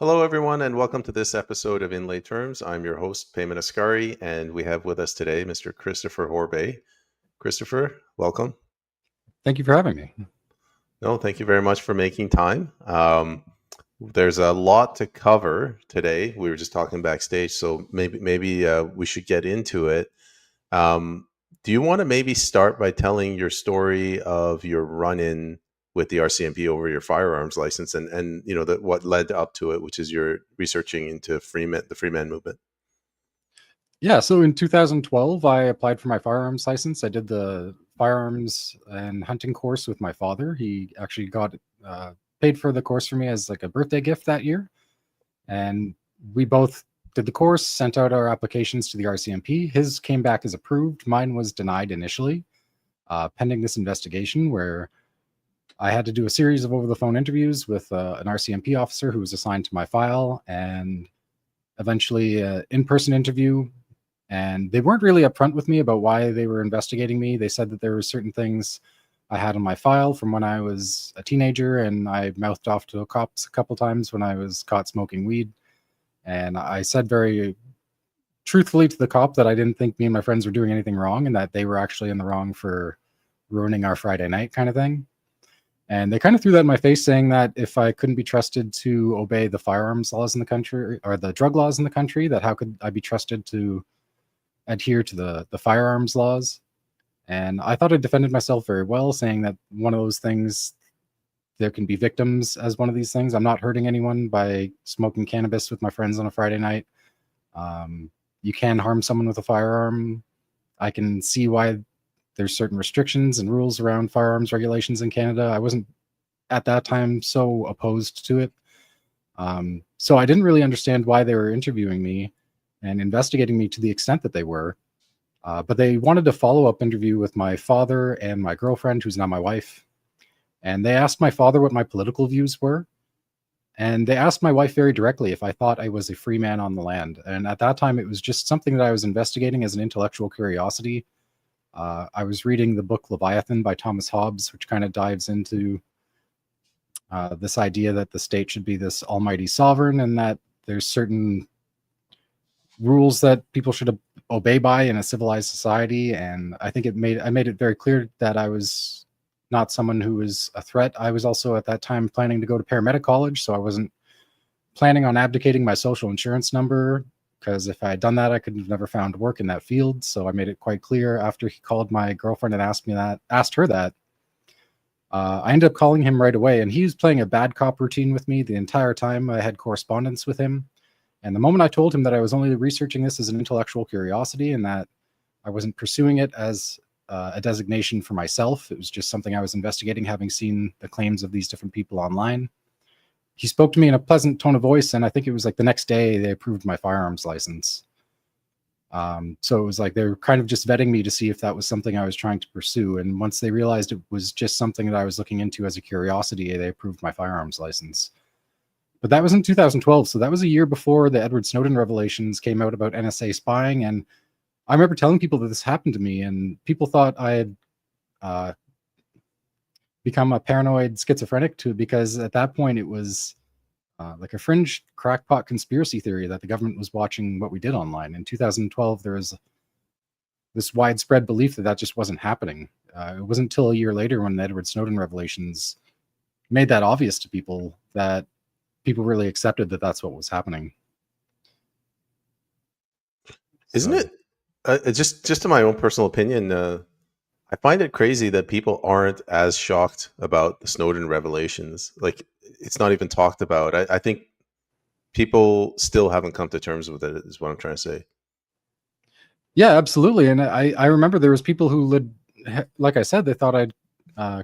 Hello, everyone, and welcome to this episode of In Lay Terms. I'm your host, Payman Ascari, and we have with us today Mr. Christopher Horbay. Christopher, welcome. Thank you for having me. No, thank you very much for making time. There's a lot to cover today. We were just talking backstage, so maybe we should get into it. Do you want to maybe start by telling your story of your run-in with the RCMP over your firearms license and what led up to it, which is your researching into Freeman, the Freeman movement? Yeah, so in 2012, I applied for my firearms license. I did the firearms and hunting course with my father. He actually got paid for the course for me as like a birthday gift that year. And we both did the course, sent out our applications to the RCMP. His came back as approved. Mine was denied initially, pending this investigation where I had to do a series of over-the-phone interviews with an RCMP officer who was assigned to my file, and eventually an in-person interview. And they weren't really upfront with me about why they were investigating me. They said that there were certain things I had on my file from when I was a teenager, and I mouthed off to the cops a couple times when I was caught smoking weed. And I said very truthfully to the cop that I didn't think me and my friends were doing anything wrong, and that they were actually in the wrong for ruining our Friday night kind of thing. And they kind of threw that in my face, saying that if I couldn't be trusted to obey the firearms laws in the country or the drug laws in the country, that how could I be trusted to adhere to the firearms laws? And I thought I defended myself very well, saying that one of those things, there can be victims as one of these things. I'm not hurting anyone by smoking cannabis with my friends on a Friday night. You can harm someone with a firearm. I can see why there's certain restrictions and rules around firearms regulations in Canada. I wasn't at that time so opposed to it. So I didn't really understand why they were interviewing me and investigating me to the extent that they were. But they wanted a follow-up interview with my father and my girlfriend, who's now my wife. And they asked my father what my political views were. And they asked my wife very directly if I thought I was a free man on the land. And at that time, it was just something that I was investigating as an intellectual curiosity. I was reading the book Leviathan by Thomas Hobbes, which kind of dives into this idea that the state should be this almighty sovereign, and that there's certain rules that people should obey by in a civilized society. And I think I made it very clear that I was not someone who was a threat. I was also at that time planning to go to paramedic college, so I wasn't planning on abdicating my social insurance number, because if I had done that, I could have never found work in that field. So I made it quite clear after he called my girlfriend and asked her that. I ended up calling him right away, and he was playing a bad cop routine with me the entire time I had correspondence with him. And the moment I told him that I was only researching this as an intellectual curiosity and that I wasn't pursuing it as a designation for myself, it was just something I was investigating, having seen the claims of these different people online, he spoke to me in a pleasant tone of voice, and I think it was like the next day they approved my firearms license. So it was like they were kind of just vetting me to see if that was something I was trying to pursue. And once they realized it was just something that I was looking into as a curiosity, they approved my firearms license. But that was in 2012, so that was a year before the Edward Snowden revelations came out about NSA spying. And I remember telling people that this happened to me, and people thought I had become a paranoid schizophrenic because at that point it was like a fringe crackpot conspiracy theory that the government was watching what we did online. In 2012, there was this widespread belief that just wasn't happening. It wasn't until a year later when the Edward Snowden revelations made that obvious to people that people really accepted that that's what was happening. Isn't it? Just to my own personal opinion, I find it crazy that people aren't as shocked about the Snowden revelations. Like, it's not even talked about. I think people still haven't come to terms with it, is what I'm trying to say. Yeah, absolutely. And I remember there was people who, like I said, they thought I'd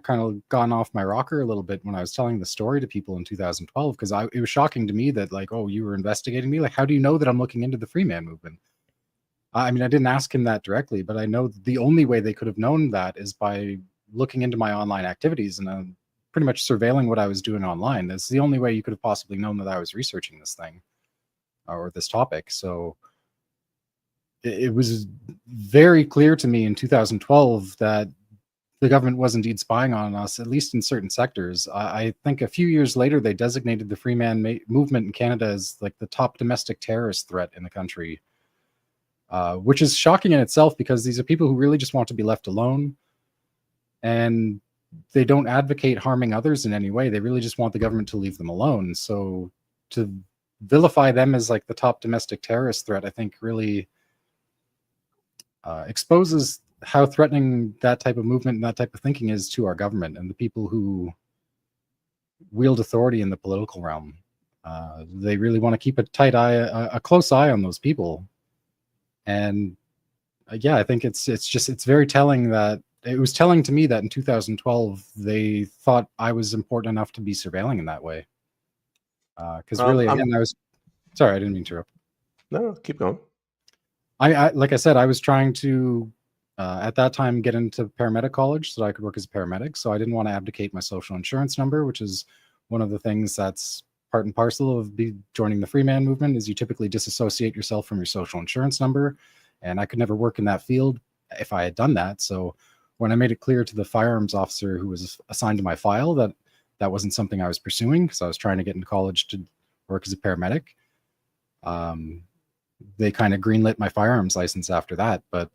kind of gone off my rocker a little bit when I was telling the story to people in 2012, because it was shocking to me that, like, oh, you were investigating me? Like, how do you know that I'm looking into the Freeman movement? I mean, I didn't ask him that directly, but I know the only way they could have known that is by looking into my online activities and pretty much surveilling what I was doing online. That's the only way you could have possibly known that I was researching this thing or this topic. So it was very clear to me in 2012 that the government was indeed spying on us, at least in certain sectors. I think a few years later, they designated the Freeman movement in Canada as like the top domestic terrorist threat in the country, which is shocking in itself because these are people who really just want to be left alone, and they don't advocate harming others in any way. They really just want the government to leave them alone. So to vilify them as like the top domestic terrorist threat, I think really exposes how threatening that type of movement and that type of thinking is to our government and the people who wield authority in the political realm. They really want to keep a close eye on those people. And yeah, I think it's very telling that it was telling to me that in 2012 they thought I was important enough to be surveilling in that way. Because really, again, I was sorry, I didn't mean to interrupt. No, keep going. I like I said, I was trying to at that time get into paramedic college so that I could work as a paramedic. So I didn't want to abdicate my social insurance number, which is one of the things that's part and parcel of joining the Freeman movement. Is you typically disassociate yourself from your social insurance number, and I could never work in that field if I had done that. So when I made it clear to the firearms officer who was assigned to my file that that wasn't something I was pursuing, because I was trying to get into college to work as a paramedic, they kind of greenlit my firearms license after that. But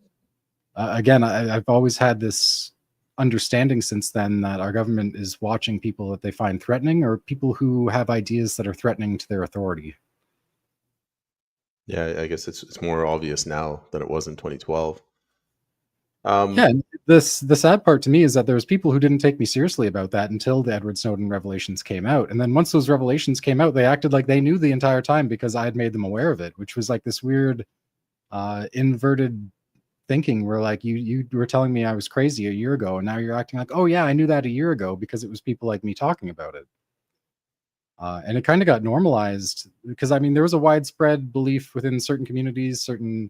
again, I've always had this understanding since then that our government is watching people that they find threatening or people who have ideas that are threatening to their authority. Yeah, I guess it's more obvious now than it was in 2012. Yeah, and the sad part to me is that there was people who didn't take me seriously about that until the Edward Snowden revelations came out. And then once those revelations came out, they acted like they knew the entire time because I had made them aware of it, which was like this weird inverted thinking where like you were telling me I was crazy a year ago, and now you're acting like, oh yeah, I knew that a year ago because it was people like me talking about it. And it kind of got normalized because I mean there was a widespread belief within certain communities, certain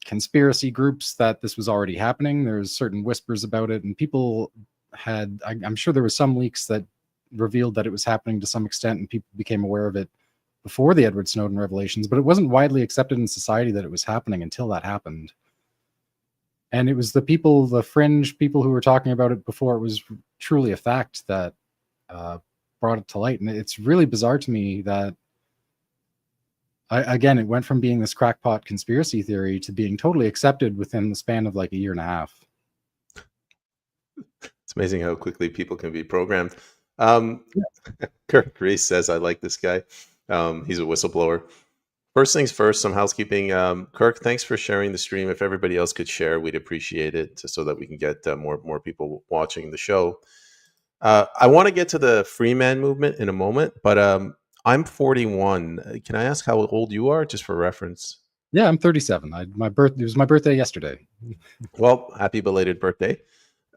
conspiracy groups that this was already happening. There's certain whispers about it, and people had I'm sure there was some leaks that revealed that it was happening to some extent, and people became aware of it before the Edward Snowden revelations, but it wasn't widely accepted in society that it was happening until that happened. And it was the people, the fringe people who were talking about it before it was truly a fact that brought it to light. And it's really bizarre to me that, again, it went from being this crackpot conspiracy theory to being totally accepted within the span of like a year and a half. It's amazing how quickly people can be programmed. Kirk Reese says, I like this guy. He's a whistleblower. First things first, some housekeeping. Kirk, thanks for sharing the stream. If everybody else could share, we'd appreciate it so that we can get more people watching the show. I want to get to the Freeman movement in a moment, but I'm 41. Can I ask how old you are, just for reference? Yeah, I'm 37. It was my birthday yesterday. Well, happy belated birthday.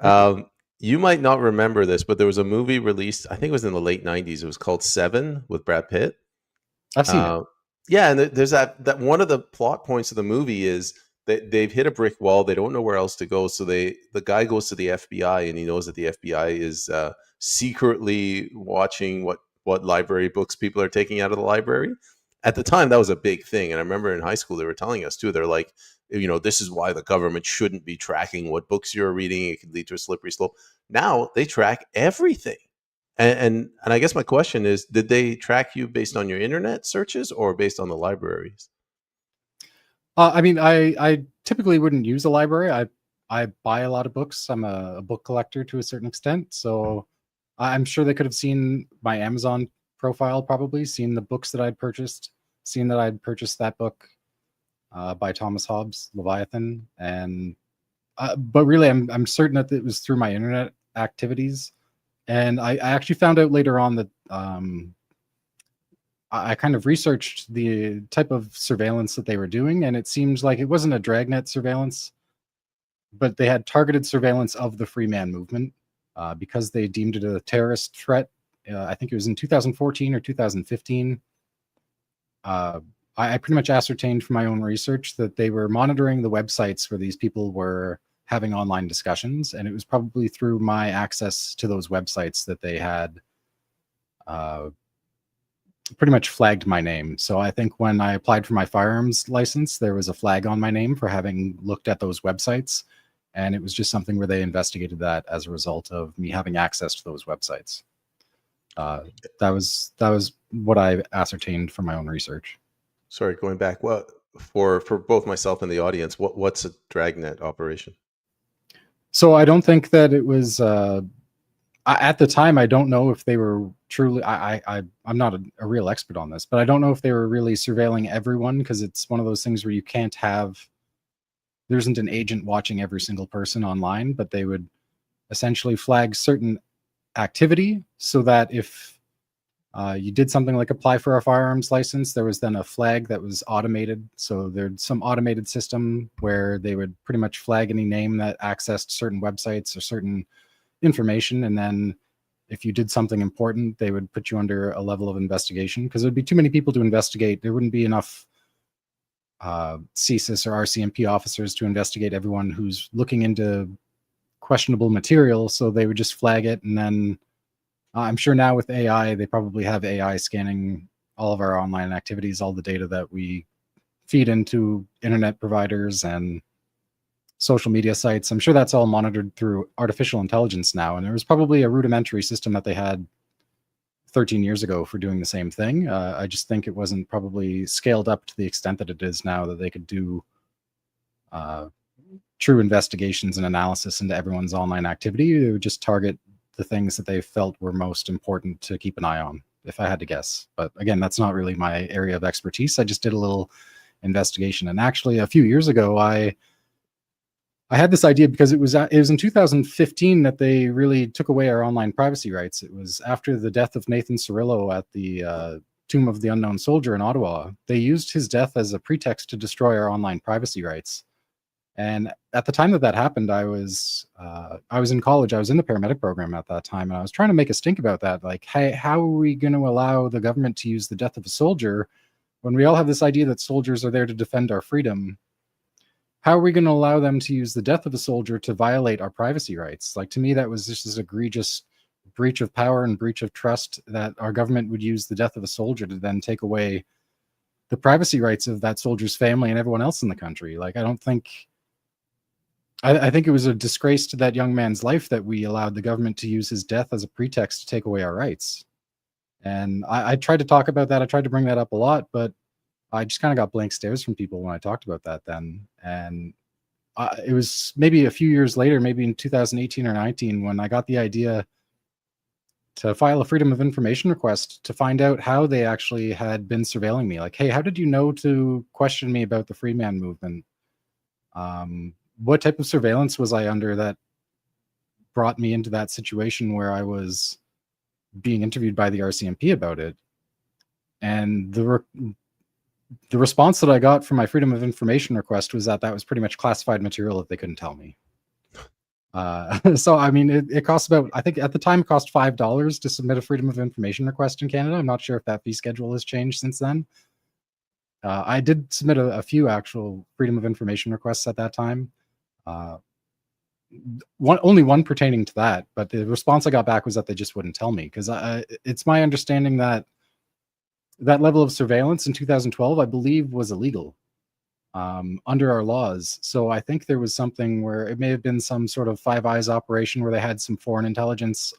You might not remember this, but there was a movie released, I think it was in the late 90s. It was called Seven with Brad Pitt. I've seen it. Yeah, and there's that one of the plot points of the movie is that they've hit a brick wall. They don't know where else to go. So the guy goes to the FBI, and he knows that the FBI is secretly watching what library books people are taking out of the library. At the time, that was a big thing. And I remember in high school, they were telling us too, they're like, this is why the government shouldn't be tracking what books you're reading. It could lead to a slippery slope. Now they track everything. And I guess my question is, did they track you based on your internet searches or based on the libraries? I mean, I typically wouldn't use a library. I buy a lot of books. I'm a book collector to a certain extent. So I'm sure they could have seen my Amazon profile, probably seen the books that I'd purchased, seen that I'd purchased that book by Thomas Hobbes, Leviathan. And but really, I'm certain that it was through my internet activities. And I actually found out later on that I kind of researched the type of surveillance that they were doing, and it seems like it wasn't a dragnet surveillance, but they had targeted surveillance of the Freeman movement because they deemed it a terrorist threat. I think it was in 2014 or 2015. I pretty much ascertained from my own research that they were monitoring the websites where these people were having online discussions, and it was probably through my access to those websites that they had pretty much flagged my name. So I think when I applied for my firearms license, there was a flag on my name for having looked at those websites. And it was just something where they investigated that as a result of me having access to those websites. That was what I ascertained from my own research. Sorry, going back. What for both myself and the audience? What's a dragnet operation? So I don't think that it was at the time. I don't know if they were truly. I'm not a real expert on this, but I don't know if they were really surveilling everyone, because it's one of those things where you can't have. There isn't an agent watching every single person online, but they would essentially flag certain activity so that if you did something like apply for a firearms license, there was then a flag that was automated. So there's some automated system where they would pretty much flag any name that accessed certain websites or certain information. And then if you did something important, they would put you under a level of investigation, because there'd be too many people to investigate. There wouldn't be enough CSIS or RCMP officers to investigate everyone who's looking into questionable material. So they would just flag it, and then I'm sure now with AI, they probably have AI scanning all of our online activities, all the data that we feed into internet providers and social media sites. I'm sure that's all monitored through artificial intelligence now. And there was probably a rudimentary system that they had 13 years ago for doing the same thing. I just think it wasn't probably scaled up to the extent that it is now, that they could do true investigations and analysis into everyone's online activity. They would just target the things that they felt were most important to keep an eye on, if I had to guess. But again, that's not really my area of expertise. I just did a little investigation. And actually, a few years ago, I had this idea because it was in 2015 that they really took away our online privacy rights. It was after the death of Nathan Cirillo at the Tomb of the Unknown Soldier in Ottawa. They used his death as a pretext to destroy our online privacy rights. And at the time that happened, I was in college. I was in the paramedic program at that time, and I was trying to make a stink about that. Like, hey, how are we going to allow the government to use the death of a soldier when we all have this idea that soldiers are there to defend our freedom? How are we going to allow them to use the death of a soldier to violate our privacy rights? Like, to me, that was just this egregious breach of power and breach of trust, that our government would use the death of a soldier to then take away the privacy rights of that soldier's family and everyone else in the country. Like, I think it was a disgrace to that young man's life that we allowed the government to use his death as a pretext to take away our rights. And I tried to talk about that. I tried to bring that up a lot, but I just kind of got blank stares from people when I talked about that then. And it was maybe a few years later, maybe in 2018 or 19, when I got the idea to file a Freedom of Information request to find out how they actually had been surveilling me. Like, hey, how did you know to question me about the Freeman movement? What type of surveillance was I under that brought me into that situation where I was being interviewed by the RCMP about it? And the response that I got from my Freedom of Information request was that was pretty much classified material that they couldn't tell me. So, I mean, it costs about, I think at the time it cost $5 to submit a Freedom of Information request in Canada. I'm not sure if that fee schedule has changed since then. I did submit a few actual Freedom of Information requests at that time. Only one pertaining to that, but the response I got back was that they just wouldn't tell me, because it's my understanding that level of surveillance in 2012, I believe, was illegal under our laws. So I think there was something where it may have been some sort of Five Eyes operation where they had some foreign intelligence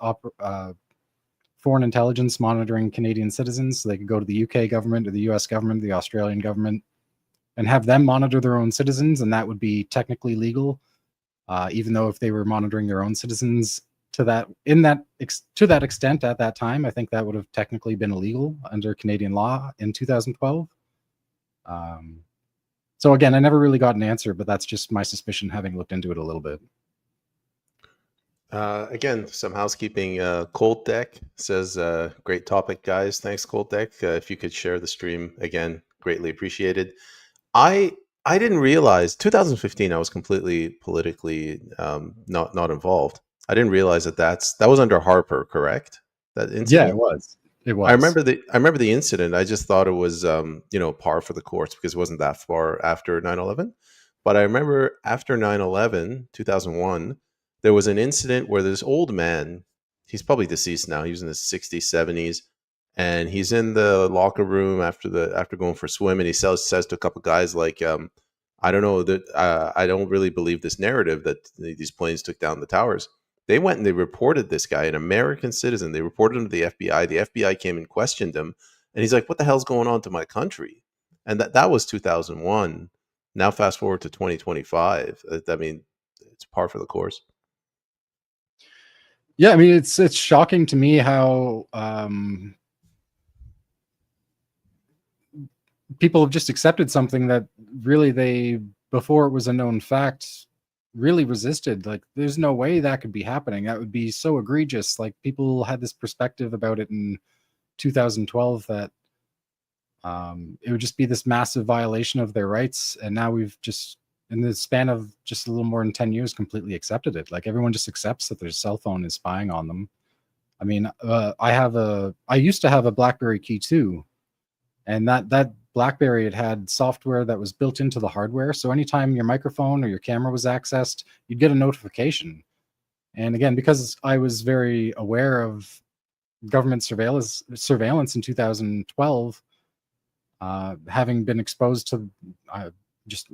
monitoring Canadian citizens, so they could go to the UK government or the US government, the Australian government, and have them monitor their own citizens, and that would be technically legal, even though if they were monitoring their own citizens to that extent at that time, I think that would have technically been illegal under Canadian law in 2012. So again, I never really got an answer, but that's just my suspicion, having looked into it a little bit. Again, some housekeeping. Cold Deck says, great topic, guys. Thanks, Cold Deck. If you could share the stream again, greatly appreciated. I didn't realize 2015. I was completely politically not involved. I didn't realize that was under Harper, correct? That incident. Yeah, it was. It was. I remember the incident. I just thought it was par for the course because it wasn't that far after 9/11. But I remember after 9/11, 2001, there was an incident where this old man, he's probably deceased now. He was in his 60s, 70s, and he's in the locker room after going for a swim, and he says to a couple guys like, I don't know that I don't really believe this narrative that these planes took down the towers. They went and they reported this guy, an American citizen. They reported him to the FBI. The FBI came and questioned him, and he's like, "What the hell's going on to my country?" And that was 2001. Now fast forward to 2025. I mean, it's par for the course. Yeah, I mean, it's shocking to me how people have just accepted something that really they, before it was a known fact, really resisted. Like, there's no way that could be happening. That would be so egregious. Like, people had this perspective about it in 2012 that it would just be this massive violation of their rights, and now we've just, in the span of just a little more than 10 years, completely accepted it. Like, everyone just accepts that their cell phone is spying on them. I mean, I used to have a BlackBerry Key 2, and that BlackBerry, it had software that was built into the hardware. So anytime your microphone or your camera was accessed, you'd get a notification. And again, because I was very aware of government surveillance in 2012, having been exposed to just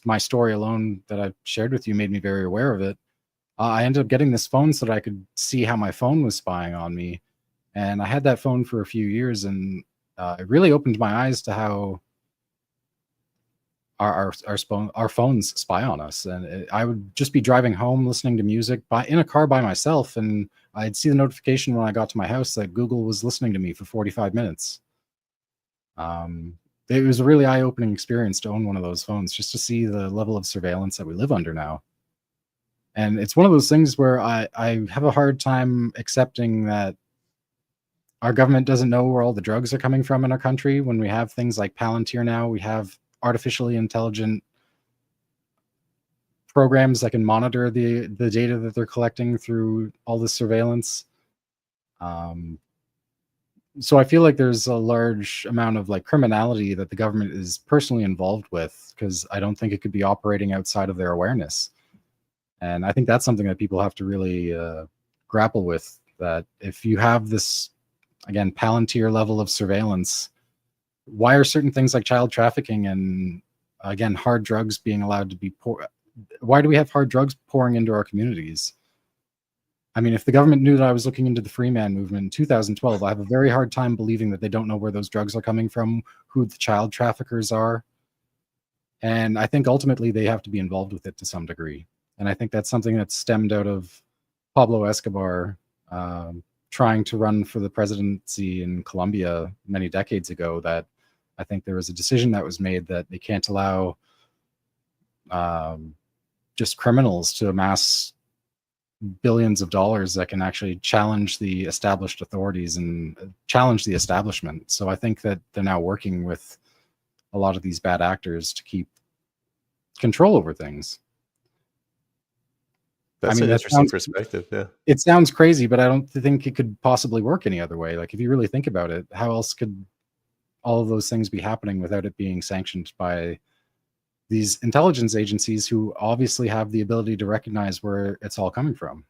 my story alone that I've shared with you made me very aware of it. I ended up getting this phone so that I could see how my phone was spying on me. And I had that phone for a few years, and it really opened my eyes to how our phones spy on us. And I would just be driving home, listening to music in a car by myself, and I'd see the notification when I got to my house that Google was listening to me for 45 minutes. It was a really eye-opening experience to own one of those phones, just to see the level of surveillance that we live under now. And it's one of those things where I have a hard time accepting that our government doesn't know where all the drugs are coming from in our country. When we have things like Palantir now, we have artificially intelligent programs that can monitor the data that they're collecting through all this surveillance. So I feel like there's a large amount of like criminality that the government is personally involved with, because I don't think it could be operating outside of their awareness. And I think that's something that people have to really grapple with, that if you have this, again, Palantir level of surveillance, why are certain things like child trafficking and, again, hard drugs being allowed to be why do we have hard drugs pouring into our communities? I mean, if the government knew that I was looking into the Freeman movement in 2012, I have a very hard time believing that they don't know where those drugs are coming from, who the child traffickers are. And I think ultimately they have to be involved with it to some degree. And I think that's something that stemmed out of Pablo Escobar trying to run for the presidency in Colombia many decades ago, that I think there was a decision that was made that they can't allow just criminals to amass billions of dollars that can actually challenge the established authorities and challenge the establishment. So I think that they're now working with a lot of these bad actors to keep control over things. That's an interesting perspective. Yeah. It sounds crazy, but I don't think it could possibly work any other way. Like, if you really think about it, how else could all of those things be happening without it being sanctioned by these intelligence agencies, who obviously have the ability to recognize where it's all coming from?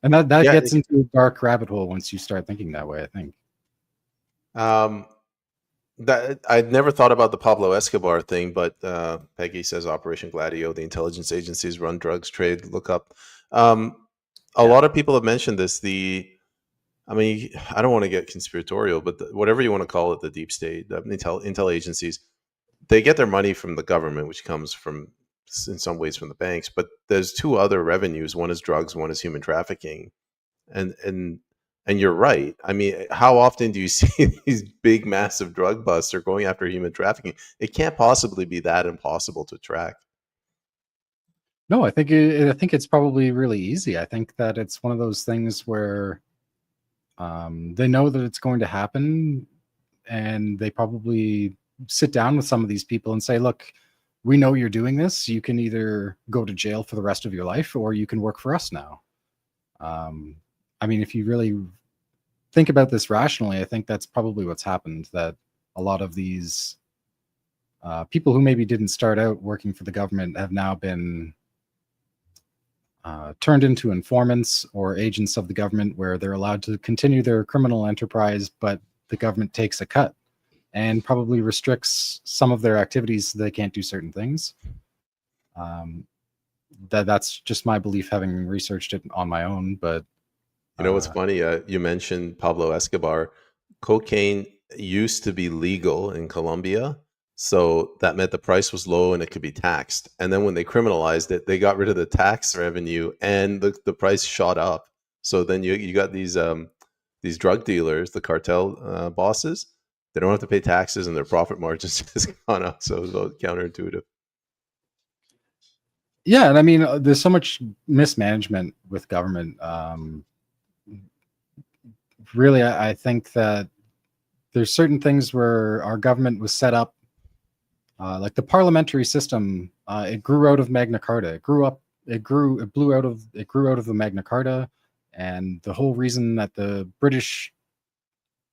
And that gets into a dark rabbit hole once you start thinking that way, I think. That I'd never thought about the Pablo Escobar thing, but Peggy says Operation Gladio, the intelligence agencies run drugs trade. Look up. A lot of people have mentioned this. I mean, I don't want to get conspiratorial, but whatever you want to call it, the deep state, the intel agencies, they get their money from the government, which comes from, in some ways, from the banks. But there's two other revenues. One is drugs, one is human trafficking. And you're right. I mean, how often do you see these big, massive drug busts are going after human trafficking? It can't possibly be that impossible to track. No, I think it's probably really easy. I think that it's one of those things where they know that it's going to happen, and they probably sit down with some of these people and say, look, we know you're doing this. You can either go to jail for the rest of your life, or you can work for us now. I mean, if you really think about this rationally, I think that's probably what's happened, that a lot of these people who maybe didn't start out working for the government have now been turned into informants or agents of the government, where they're allowed to continue their criminal enterprise, but the government takes a cut. and probably restricts some of their activities so they can't do certain things. That's just my belief, having researched it on my own. But You know what's funny? You mentioned Pablo Escobar. Cocaine used to be legal in Colombia, so that meant the price was low and it could be taxed. And then when they criminalized it, they got rid of the tax revenue and the price shot up. So then you got these drug dealers, the cartel bosses. They don't have to pay taxes and their profit margins has gone up. So it's about counterintuitive. yeah, and I mean, there's so much mismanagement with government. Really, I think that there's certain things where our government was set up, like the parliamentary system. It grew out of Magna Carta. It grew out of the Magna Carta, and the whole reason that the British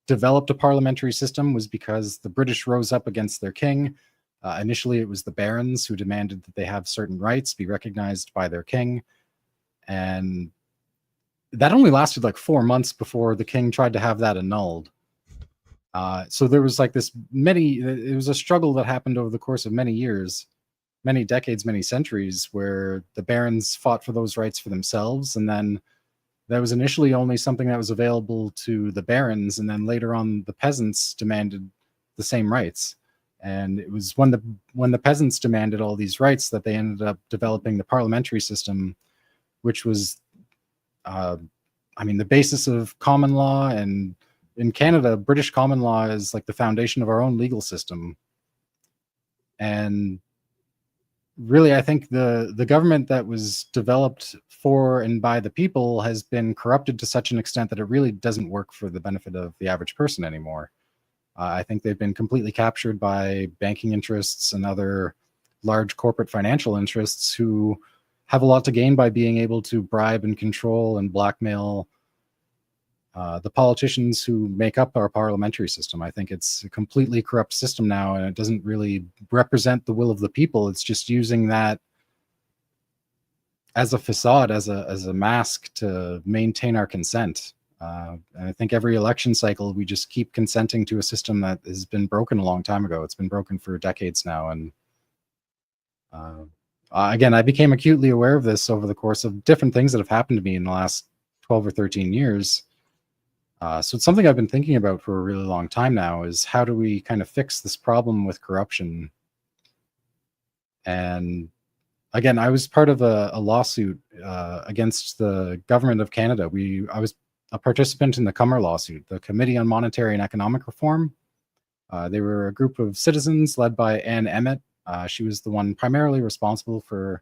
developed a parliamentary system was because the British rose up against their king. Initially, it was the barons who demanded that they have certain rights be recognized by their king, and that only lasted like 4 months before the king tried to have that annulled. So there was like it was a struggle that happened over the course of many years, many decades, many centuries, where the barons fought for those rights for themselves. And then that was initially only something that was available to the barons. And then later on, the peasants demanded the same rights. And it was when the peasants demanded all these rights that they ended up developing the parliamentary system, which was, the basis of common law. And in Canada, British common law is like the foundation of our own legal system. And really, I think the government that was developed for and by the people has been corrupted to such an extent that it really doesn't work for the benefit of the average person anymore. I think they've been completely captured by banking interests and other large corporate financial interests who have a lot to gain by being able to bribe and control and blackmail the politicians who make up our parliamentary system. I think it's a completely corrupt system now, and it doesn't really represent the will of the people. It's just using that as a facade, as a mask to maintain our consent. And I think every election cycle, we just keep consenting to a system that has been broken a long time ago. It's been broken for decades now. And again, I became acutely aware of this over the course of different things that have happened to me in the last 12 or 13 years. So it's something I've been thinking about for a really long time now, is how do we kind of fix this problem with corruption? And again, I was part of a lawsuit against the government of Canada. I was a participant in the Cummer lawsuit, the Committee on Monetary and Economic Reform. They were a group of citizens led by Anne Emmett. She was the one primarily responsible for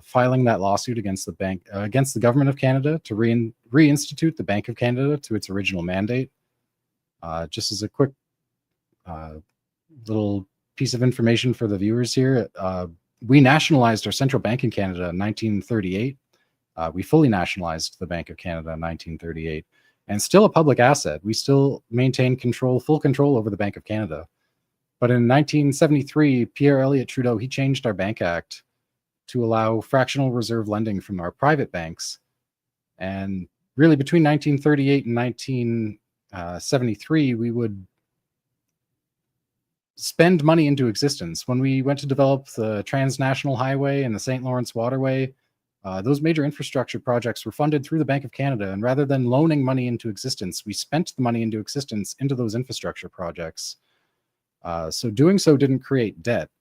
filing that lawsuit against the government of Canada to reinstitute the Bank of Canada to its original mandate. Just as a quick little piece of information for the viewers here, we nationalized our central bank in Canada in 1938. We fully nationalized the Bank of Canada in 1938, and still a public asset. We still maintain full control over the Bank of Canada. But in 1973, Pierre Elliott Trudeau, he changed our Bank Act to allow fractional reserve lending from our private banks. And really, between 1938 and 1973, we would spend money into existence. When we went to develop the Transnational Highway and the St. Lawrence Waterway, those major infrastructure projects were funded through the Bank of Canada. And rather than loaning money into existence, we spent the money into existence into those infrastructure projects. So doing so didn't create debt.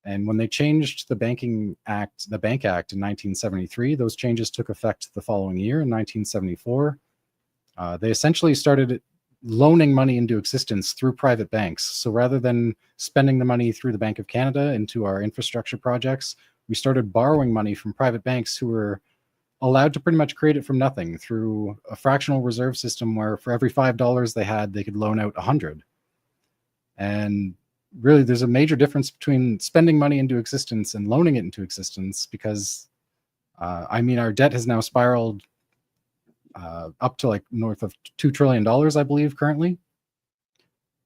And when they changed the Bank Act in 1973, those changes took effect the following year in 1974. They essentially started loaning money into existence through private banks. So rather than spending the money through the Bank of Canada into our infrastructure projects, we started borrowing money from private banks who were allowed to pretty much create it from nothing through a fractional reserve system where for every $5 they had, they could loan out 100. And really, there's a major difference between spending money into existence and loaning it into existence, because our debt has now spiraled up to like north of $2 trillion, I believe, currently.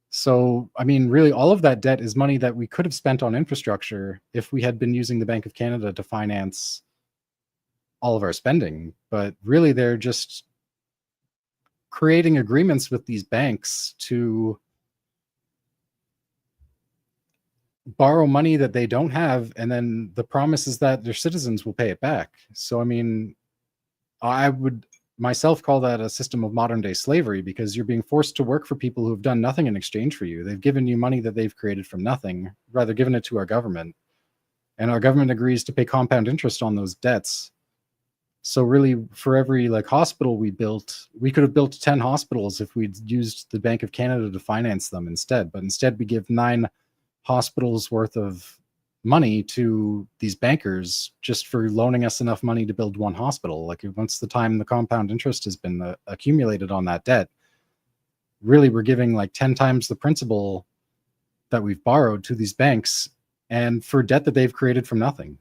So, really, all of that debt is money that we could have spent on infrastructure if we had been using the Bank of Canada to finance all of our spending. But really, they're just creating agreements with these banks to borrow money that they don't have, and then the promise is that their citizens will pay it back. So, I mean, I would myself call that a system of modern day slavery, because you're being forced to work for people who have done nothing in exchange for you. They've given you money that they've created from nothing, rather given it to our government. And our government agrees to pay compound interest on those debts. So really, for every like hospital we built, we could have built 10 hospitals if we'd used the Bank of Canada to finance them instead. But instead, we give 9 hospitals worth of money to these bankers just for loaning us enough money to build one hospital. Like, once the time the compound interest has been accumulated on that debt, really we're giving like 10 times the principal that we've borrowed to these banks, and for debt that they've created from nothing.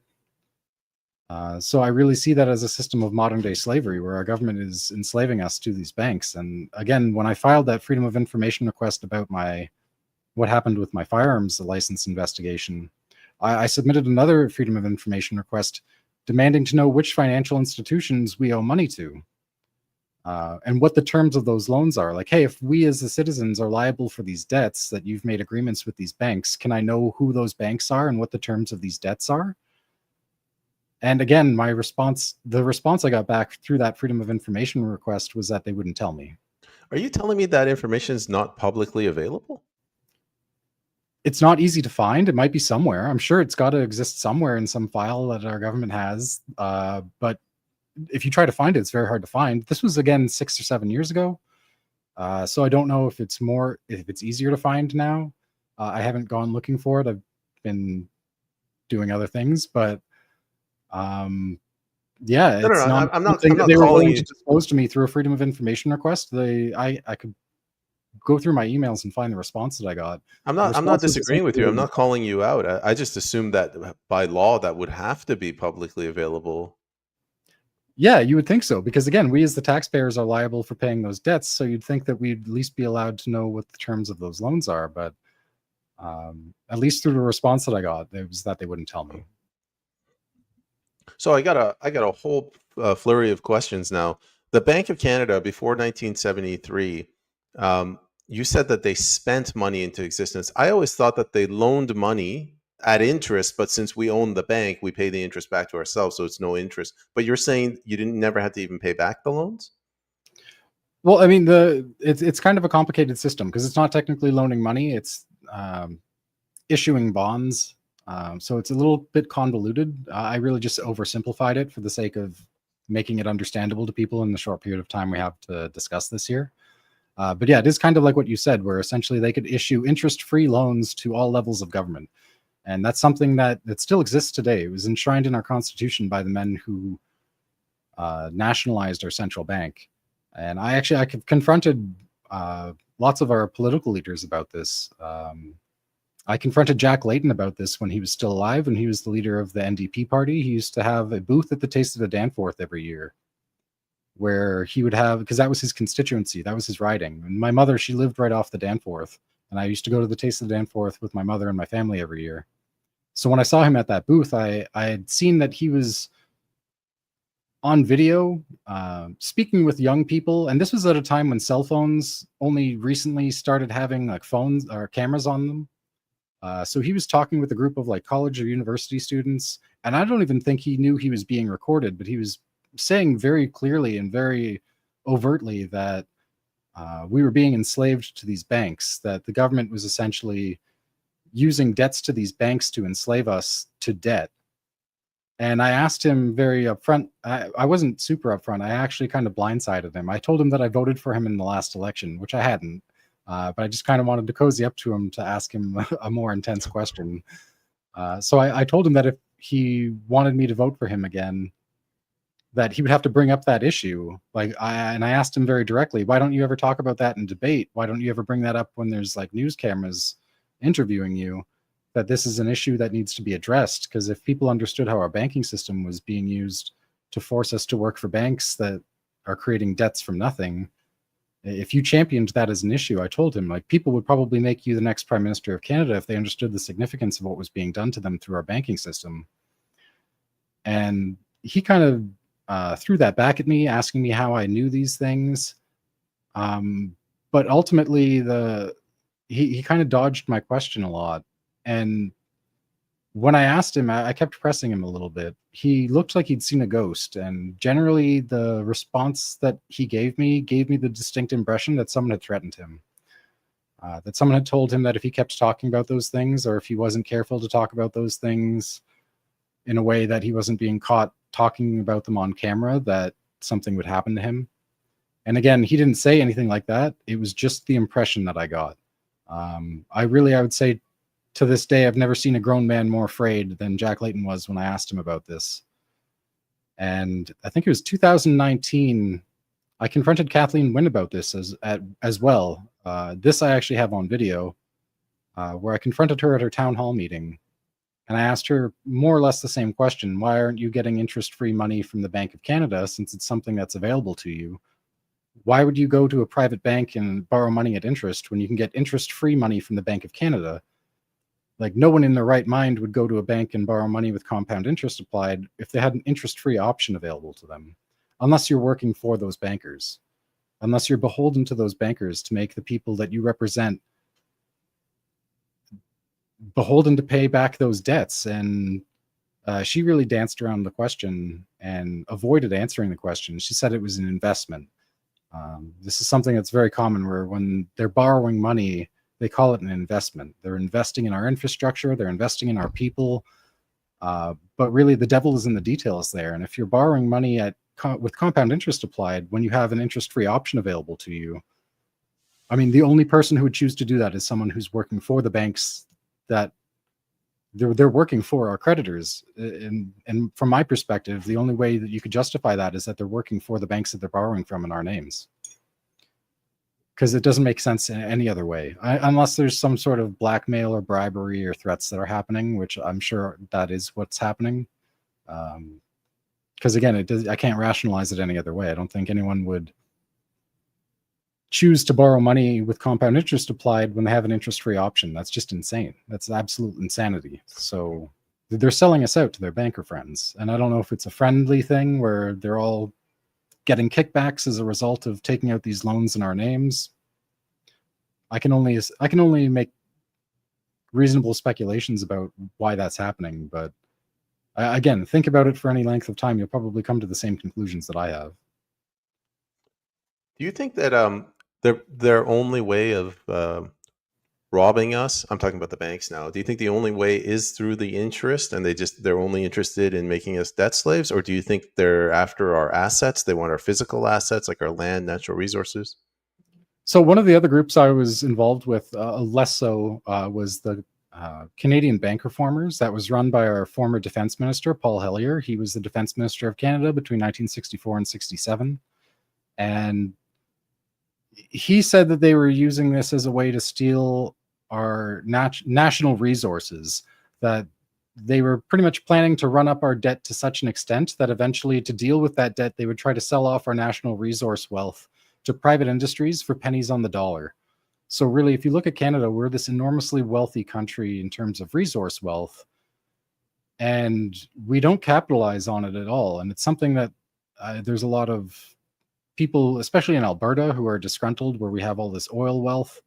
So I really see that as a system of modern day slavery, where our government is enslaving us to these banks. And again, when I filed that Freedom of Information request about what happened with my firearms license investigation, I submitted another Freedom of Information request demanding to know which financial institutions we owe money to, and what the terms of those loans are. Like, hey, if we as the citizens are liable for these debts that you've made agreements with these banks, can I know who those banks are and what the terms of these debts are? And again, the response I got back through that Freedom of Information request was that they wouldn't tell me. Are you telling me that information is not publicly available? It's not easy to find. It might be somewhere. I'm sure it's got to exist somewhere in some file that our government has. But if you try to find it, it's very hard to find. This was, again, 6 or 7 years ago. So I don't know if it's easier to find now. I haven't gone looking for it. I've been doing other things, but yeah, No, no, it's no. not I'm not. something I'm that not they were calling willing you. to disclose to me through a Freedom of Information request. I could go through my emails and find the response that I got. I'm The not. I'm not response was disagreeing with you. I'm essentially, not calling you out. I just assumed that by law that would have to be publicly available. yeah, you would think so, because again, we as the taxpayers are liable for paying those debts. So you'd think that we'd at least be allowed to know what the terms of those loans are. But at least through the response that I got, it was that they wouldn't tell me. So I got a whole flurry of questions now. The Bank of Canada before 1973, you said that they spent money into existence. I always thought that they loaned money at interest, but since we own the bank, we pay the interest back to ourselves, so it's no interest. But you're saying you didn't never have to even pay back the loans? Well, I mean, it's kind of a complicated system, because it's not technically loaning money; it's issuing bonds. So it's a little bit convoluted. I really just oversimplified it for the sake of making it understandable to people in the short period of time we have to discuss this here. But yeah, it is kind of like what you said, where essentially they could issue interest-free loans to all levels of government. And that's something that still exists today. It was enshrined in our Constitution by the men who nationalized our central bank. And I confronted lots of our political leaders about this. I confronted Jack Layton about this when he was still alive, when he was the leader of the NDP party. He used to have a booth at the Taste of the Danforth every year, where he would have, because that was his constituency, that was his riding. And my mother, she lived right off the Danforth, and I used to go to the Taste of the Danforth with my mother and my family every year. So when I saw him at that booth, I had seen that he was on video speaking with young people. And this was at a time when cell phones only recently started having like phones or cameras on them. So he was talking with a group of like college or university students, and I don't even think he knew he was being recorded, but he was saying very clearly and very overtly that we were being enslaved to these banks, that the government was essentially using debts to these banks to enslave us to debt. And I asked him very upfront. I wasn't super upfront. I actually kind of blindsided him. I told him that I voted for him in the last election, which I hadn't. But I just kind of wanted to cozy up to him to ask him a more intense question. So I told him that if he wanted me to vote for him again, that he would have to bring up that issue. And I asked him very directly, why don't you ever talk about that in debate? Why don't you ever bring that up when there's like news cameras interviewing you? That this is an issue that needs to be addressed. Because if people understood how our banking system was being used to force us to work for banks that are creating debts from nothing, if you championed that as an issue, I told him, like, people would probably make you the next Prime Minister of Canada if they understood the significance of what was being done to them through our banking system. And he kind of threw that back at me, asking me how I knew these things. But ultimately, he kind of dodged my question a lot. And when I asked him, I kept pressing him a little bit. He looked like he'd seen a ghost, and generally the response that he gave me the distinct impression that someone had threatened him. That someone had told him that if he kept talking about those things, or if he wasn't careful to talk about those things in a way that he wasn't being caught talking about them on camera, that something would happen to him. And again, he didn't say anything like that. It was just the impression that I got. I would say to this day, I've never seen a grown man more afraid than Jack Layton was when I asked him about this. And I think it was 2019, I confronted Kathleen Wynne about this as well. This I actually have on video, where I confronted her at her town hall meeting. And I asked her more or less the same question. Why aren't you getting interest-free money from the Bank of Canada, since it's something that's available to you? Why would you go to a private bank and borrow money at interest when you can get interest-free money from the Bank of Canada? Like, no one in their right mind would go to a bank and borrow money with compound interest applied if they had an interest-free option available to them, unless you're working for those bankers, unless you're beholden to those bankers to make the people that you represent beholden to pay back those debts. And she really danced around the question and avoided answering the question. She said it was an investment. This is something that's very common, where when they're borrowing money, they call it an investment. They're investing in our infrastructure, they're investing in our people, but really the devil is in the details there. And if you're borrowing money with compound interest applied, when you have an interest-free option available to you, I mean, the only person who would choose to do that is someone who's working for the banks that they're working for, our creditors. And from my perspective, the only way that you could justify that is that they're working for the banks that they're borrowing from in our names. Because it doesn't make sense in any other way, unless there's some sort of blackmail or bribery or threats that are happening, which I'm sure that is what's happening. Because again, I can't rationalize it any other way. I don't think anyone would choose to borrow money with compound interest applied when they have an interest-free option. That's just insane. That's absolute insanity. So they're selling us out to their banker friends. And I don't know if it's a friendly thing where they're all getting kickbacks as a result of taking out these loans in our names. I can only make reasonable speculations about why that's happening. But again, think about it for any length of time. You'll probably come to the same conclusions that I have. Do you think that their only way of robbing us, I'm talking about the banks now, do you think the only way is through the interest, and they're only interested in making us debt slaves? Or do you think they're after our assets? They want our physical assets, like our land, natural resources? So one of the other groups I was involved with, less so, was the Canadian Bank Reformers. That was run by our former defense minister, Paul Hellyer. He was the defense minister of Canada between 1964 and 67. And he said that they were using this as a way to steal our national resources, that they were pretty much planning to run up our debt to such an extent that eventually, to deal with that debt, they would try to sell off our national resource wealth to private industries for pennies on the dollar. So really, if you look at Canada, we're this enormously wealthy country in terms of resource wealth, and we don't capitalize on it at all. And it's something that there's a lot of people, especially in Alberta, who are disgruntled, where we have all this oil wealth,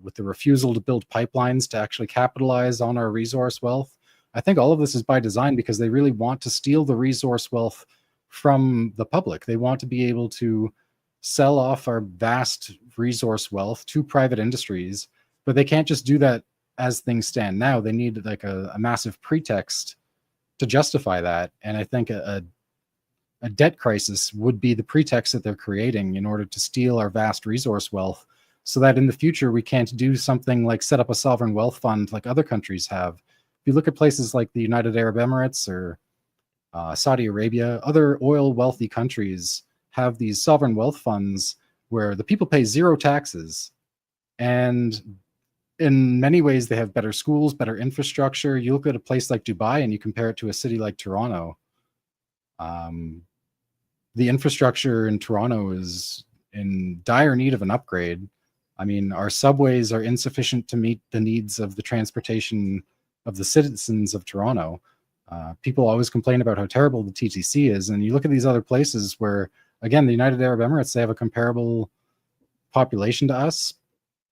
with the refusal to build pipelines to actually capitalize on our resource wealth. I think all of this is by design, because they really want to steal the resource wealth from the public. They want to be able to sell off our vast resource wealth to private industries, but they can't just do that as things stand now. They need like a massive pretext to justify that. And I think a debt crisis would be the pretext that they're creating in order to steal our vast resource wealth, so that in the future we can't do something like set up a sovereign wealth fund like other countries have. If you look at places like the United Arab Emirates or Saudi Arabia, other oil wealthy countries have these sovereign wealth funds where the people pay zero taxes. And in many ways, they have better schools, better infrastructure. You look at a place like Dubai and you compare it to a city like Toronto. The infrastructure in Toronto is in dire need of an upgrade. I mean, our subways are insufficient to meet the needs of the transportation of the citizens of Toronto. People always complain about how terrible the TTC is. And you look at these other places where, again, the United Arab Emirates, they have a comparable population to us.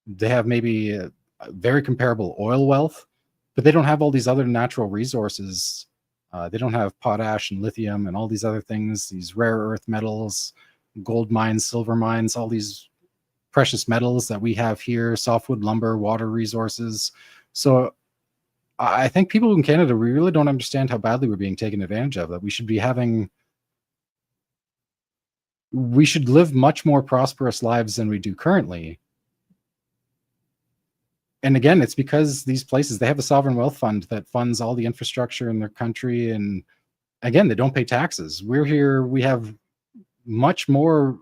They have maybe a very comparable oil wealth. but they don't have all these other natural resources. They don't have potash and lithium and all these other things, these rare earth metals, gold mines, silver mines, all these precious metals that we have here, softwood lumber, water resources. So I think people in Canada, we really don't understand how badly we're being taken advantage of, that we should live much more prosperous lives than we do currently. And again, it's because these places, they have a sovereign wealth fund that funds all the infrastructure in their country. And again, they don't pay taxes. We're here, we have much more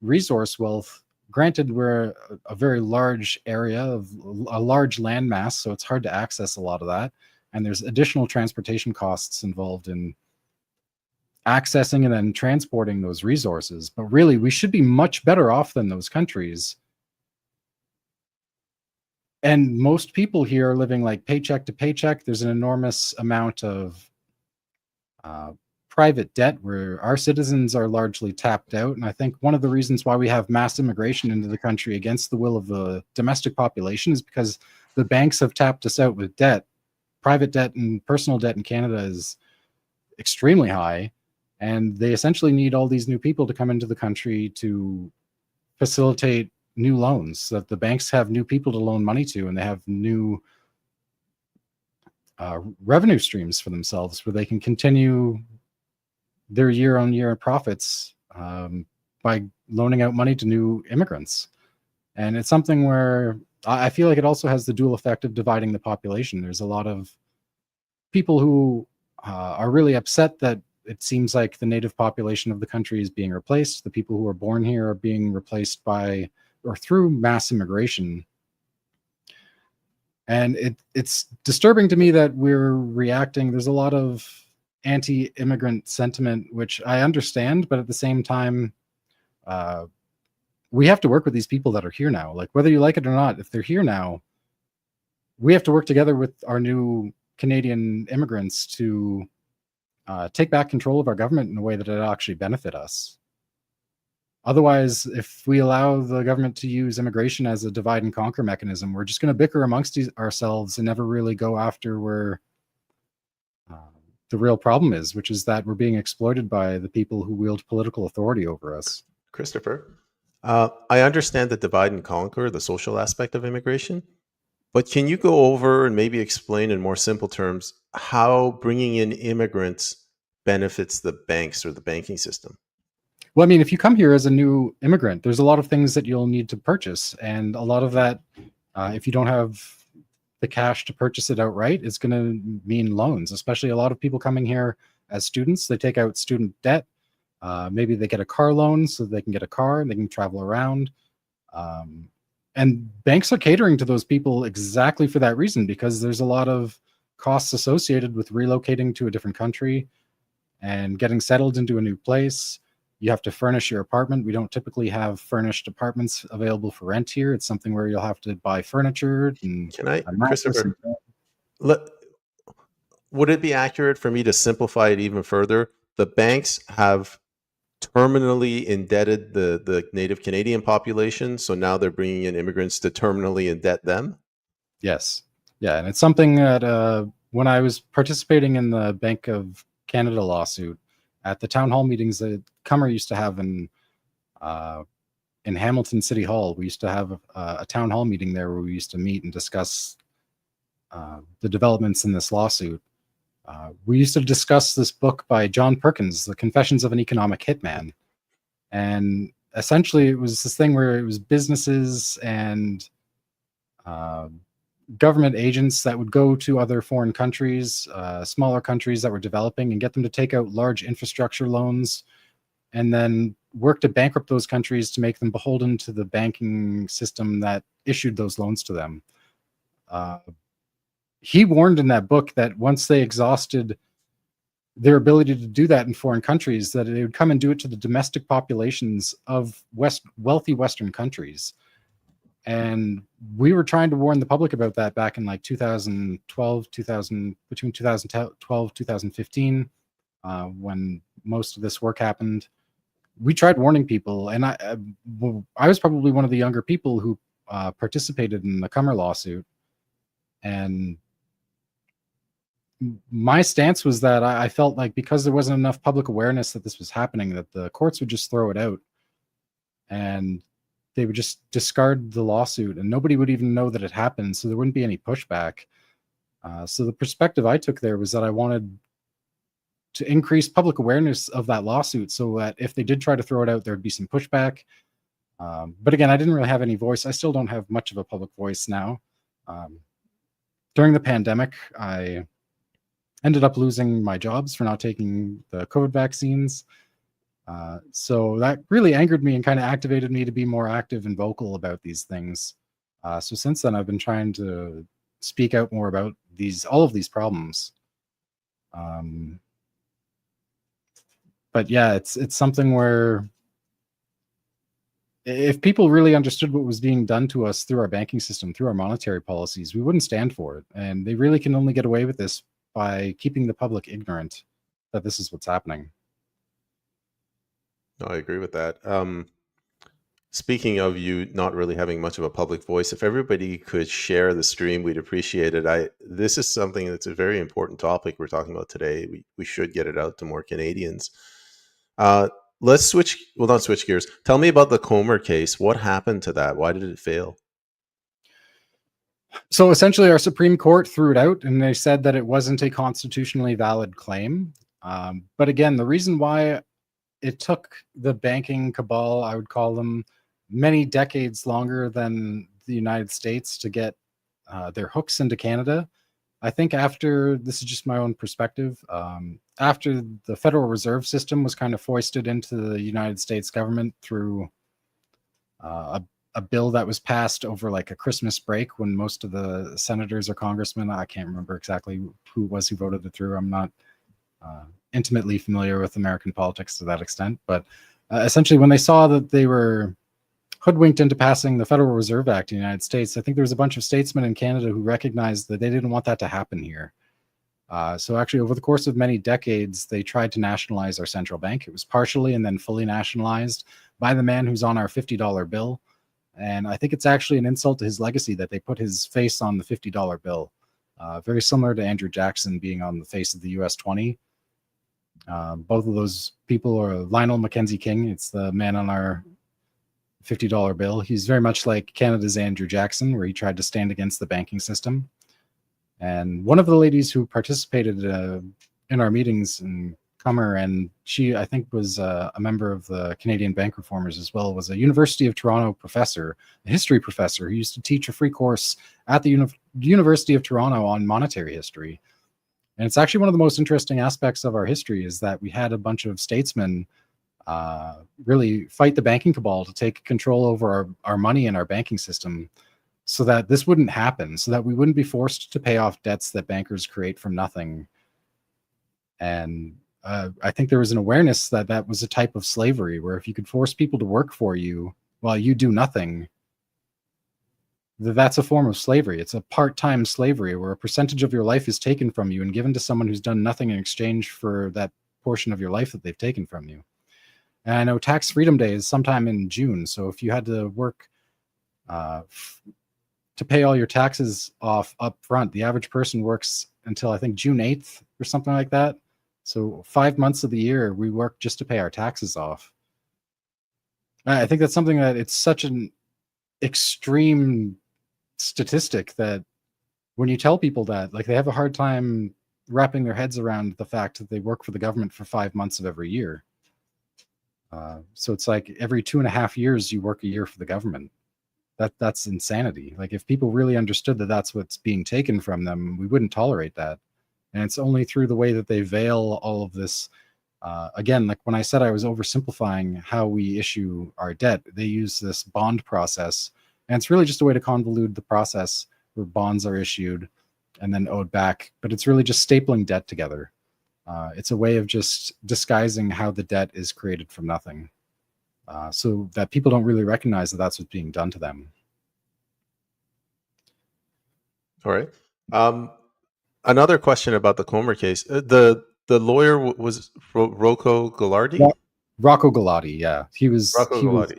resource wealth. Granted, we're a very large area of a large land mass, so it's hard to access a lot of that. And there's additional transportation costs involved in accessing and then transporting those resources. But really, we should be much better off than those countries. And most people here are living like paycheck to paycheck. There's an enormous amount of private debt where our citizens are largely tapped out. And I think one of the reasons why we have mass immigration into the country against the will of the domestic population is because the banks have tapped us out with debt. Private debt and personal debt in Canada is extremely high. And they essentially need all these new people to come into the country to facilitate new loans, so that the banks have new people to loan money to, and they have new revenue streams for themselves where they can continue their year-on-year profits by loaning out money to new immigrants. And it's something where I feel like it also has the dual effect of dividing the population. There's a lot of people who are really upset that it seems like the native population of the country is being replaced. The people who are born here are being replaced by or through mass immigration. And it's disturbing to me that we're reacting. There's a lot of anti-immigrant sentiment, which I understand, but at the same time, we have to work with these people that are here now. Like, whether you like it or not, if they're here now, we have to work together with our new Canadian immigrants to take back control of our government in a way that it actually benefit us. Otherwise, if we allow the government to use immigration as a divide and conquer mechanism, we're just going to bicker amongst ourselves and never really go after where the real problem is, which is that we're being exploited by the people who wield political authority over us. Christopher, I understand the divide and conquer, the social aspect of immigration, but can you go over and maybe explain in more simple terms how bringing in immigrants benefits the banks or the banking system? Well, I mean, if you come here as a new immigrant, there's a lot of things that you'll need to purchase. And a lot of that, if you don't have the cash to purchase it outright, it's going to mean loans, especially a lot of people coming here as students. They take out student debt. Maybe they get a car loan so they can get a car and they can travel around. And banks are catering to those people exactly for that reason, because there's a lot of costs associated with relocating to a different country and getting settled into a new place. You have to furnish your apartment. We don't typically have furnished apartments available for rent here. It's something where you'll have to buy furniture. And Can I, Christopher, would it be accurate for me to simplify it even further? The banks have terminally indebted the native Canadian population, so now they're bringing in immigrants to terminally indebt them? Yes. Yeah, and it's something that when I was participating in the Bank of Canada lawsuit, at the town hall meetings that Cummer used to have in Hamilton City Hall, we used to have a town hall meeting there where we used to meet and discuss the developments in this lawsuit. We used to discuss this book by John Perkins, The Confessions of an Economic Hitman. And essentially it was this thing where it was businesses and government agents that would go to other foreign countries, smaller countries that were developing, and get them to take out large infrastructure loans and then work to bankrupt those countries to make them beholden to the banking system that issued those loans to them. He warned in that book that once they exhausted their ability to do that in foreign countries, that they would come and do it to the domestic populations of wealthy Western countries. And we were trying to warn the public about that back in like 2012, between 2012, 2015, when most of this work happened. We tried warning people, and I was probably one of the younger people who participated in the Cummer lawsuit. And my stance was that I felt like because there wasn't enough public awareness that this was happening, that the courts would just throw it out and they would just discard the lawsuit and nobody would even know that it happened. So there wouldn't be any pushback. So the perspective I took there was that I wanted to increase public awareness of that lawsuit so that if they did try to throw it out, there'd be some pushback. But again, I didn't really have any voice. I still don't have much of a public voice now. During the pandemic, I ended up losing my jobs for not taking the COVID vaccines. So that really angered me and kind of activated me to be more active and vocal about these things. So since then, I've been trying to speak out more about all of these problems. But yeah, it's something where if people really understood what was being done to us through our banking system, through our monetary policies, we wouldn't stand for it. And they really can only get away with this by keeping the public ignorant that this is what's happening. No, I agree with that. Speaking of you not really having much of a public voice, if everybody could share the stream, we'd appreciate it. This is something that's a very important topic we're talking about today. We should get it out to more Canadians. Let's switch. Well, not switch gears. Tell me about the Comer case. What happened to that? Why did it fail? So essentially, our Supreme Court threw it out, and they said that it wasn't a constitutionally valid claim. But again, the reason why it took the banking cabal, I would call them, many decades longer than the United States to get their hooks into Canada. I think after, this is just my own perspective, after the Federal Reserve System was kind of foisted into the United States government through a bill that was passed over like a Christmas break when most of the senators or congressmen, I can't remember exactly who it was who voted it through. I'm not intimately familiar with American politics to that extent, but essentially when they saw that they were hoodwinked into passing the Federal Reserve Act in the United States, I think there was a bunch of statesmen in Canada who recognized that they didn't want that to happen here. So actually, over the course of many decades, they tried to nationalize our central bank. It was partially and then fully nationalized by the man who's on our $50 bill. And I think it's actually an insult to his legacy that they put his face on the $50 bill. Very similar to Andrew Jackson being on the face of the US 20. Both of those people are Lionel Mackenzie King. It's the man on our $50 bill. He's very much like Canada's Andrew Jackson, where he tried to stand against the banking system. And one of the ladies who participated in our meetings in Comer, and she, I think, was a member of the Canadian Bank Reformers as well, was a University of Toronto professor, a history professor who used to teach a free course at the University of Toronto on monetary history. And it's actually one of the most interesting aspects of our history is that we had a bunch of statesmen really fight the banking cabal to take control over our money and our banking system so that this wouldn't happen, so that we wouldn't be forced to pay off debts that bankers create from nothing. And I think there was an awareness that that was a type of slavery where if you could force people to work for you while you do nothing, that's a form of slavery. It's a part-time slavery where a percentage of your life is taken from you and given to someone who's done nothing in exchange for that portion of your life that they've taken from you. And I know Tax Freedom Day is sometime in June. So if you had to work to pay all your taxes off up front, the average person works until I think June 8th or something like that. So 5 months of the year, we work just to pay our taxes off. I think that's something that it's such an extreme statistic that when you tell people that, like, they have a hard time wrapping their heads around the fact that they work for the government for 5 months of every year. So it's like every 2.5 years you work a year for the government. That's insanity. Like if people really understood that that's what's being taken from them, we wouldn't tolerate that. And it's only through the way that they veil all of this. Again, like when I said I was oversimplifying how we issue our debt, they use this bond process. And it's really just a way to convolute the process where bonds are issued and then owed back. But it's really just stapling debt together. It's a way of just disguising how the debt is created from nothing. So that people don't really recognize that that's what's being done to them. All right. Another question about the Comer case. The lawyer was Rocco Gallardi? Rocco Gallardi, yeah. He was Rocco Gallardi.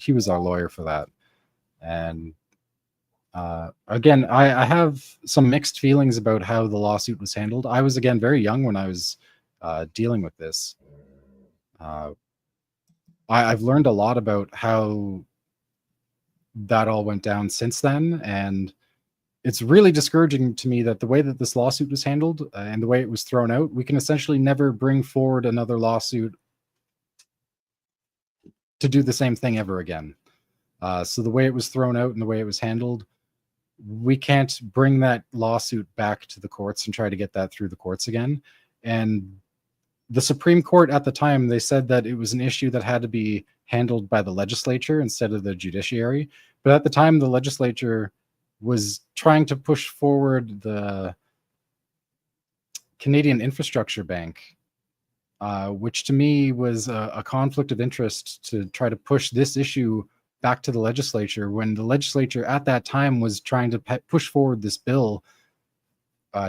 he was our lawyer for that. And Again, I have some mixed feelings about how the lawsuit was handled. I was, again, very young when I was dealing with this. I've learned a lot about how that all went down since then, and it's really discouraging to me that the way that this lawsuit was handled and the way it was thrown out, we can essentially never bring forward another lawsuit to do the same thing ever again. So the way it was thrown out and the way it was handled, we can't bring that lawsuit back to the courts and try to get that through the courts again. And the Supreme Court at the time, they said that it was an issue that had to be handled by the legislature instead of the judiciary. But at the time, the legislature was trying to push forward the Canadian Infrastructure Bank, which to me was a conflict of interest to try to push this issue back to the legislature when the legislature at that time was trying to push forward this bill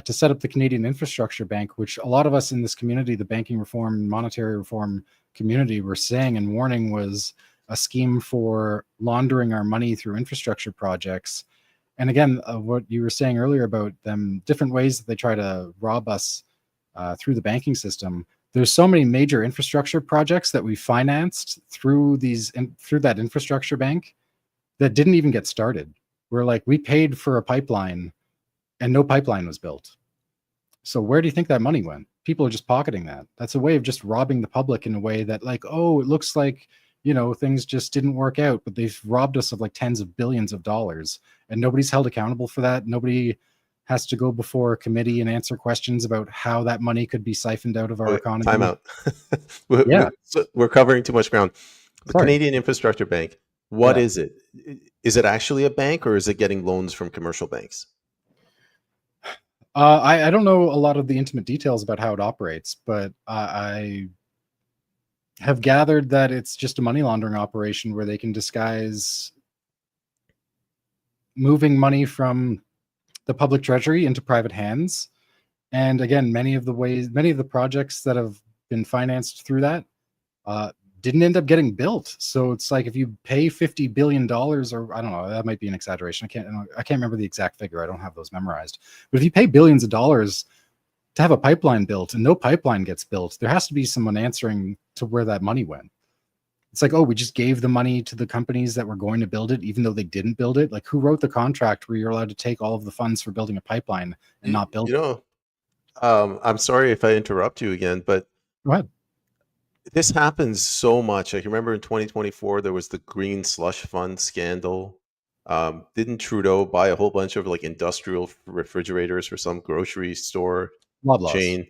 to set up the Canadian Infrastructure Bank, which a lot of us in this community, the banking reform, monetary reform community, were saying and warning was a scheme for laundering our money through infrastructure projects. And again, what you were saying earlier about them, different ways that they try to rob us through the banking system. There's so many major infrastructure projects that we financed through that infrastructure bank that didn't even get started. We're like, we paid for a pipeline and no pipeline was built. So where do you think that money went? People are just pocketing that. That's a way of just robbing the public in a way that, like, oh, it looks like, things just didn't work out, but they've robbed us of like tens of billions of dollars and nobody's held accountable for that. Nobody has to go before a committee and answer questions about how that money could be siphoned out of our economy. Time out. Yeah. We're covering too much ground. The Sorry. Canadian Infrastructure Bank, what is it? Is it actually a bank or is it getting loans from commercial banks? I don't know a lot of the intimate details about how it operates, but I have gathered that it's just a money laundering operation where they can disguise moving money from the public treasury into private hands. And again, many of the projects that have been financed through that didn't end up getting built. So it's like if you pay $50 billion, or I don't know, that might be an exaggeration. I can't remember the exact figure. I don't have those memorized. But if you pay billions of dollars to have a pipeline built and no pipeline gets built, there has to be someone answering to where that money went. It's like, oh, we just gave the money to the companies that were going to build it, even though they didn't build it. Like, who wrote the contract where you're allowed to take all of the funds for building a pipeline and not build it? I'm sorry if I interrupt you again, but Go ahead. this happens so much. I remember in 2024, there was the green slush fund scandal. Didn't Trudeau buy a whole bunch of like industrial refrigerators for some grocery store chain?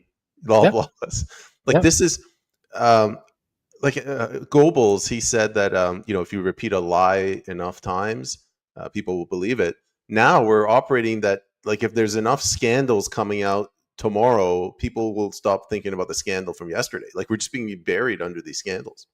Loblaws. This is Goebbels. He said that if you repeat a lie enough times, people will believe it. Now we're operating that like if there's enough scandals coming out tomorrow, people will stop thinking about the scandal from yesterday. Like we're just being buried under these scandals.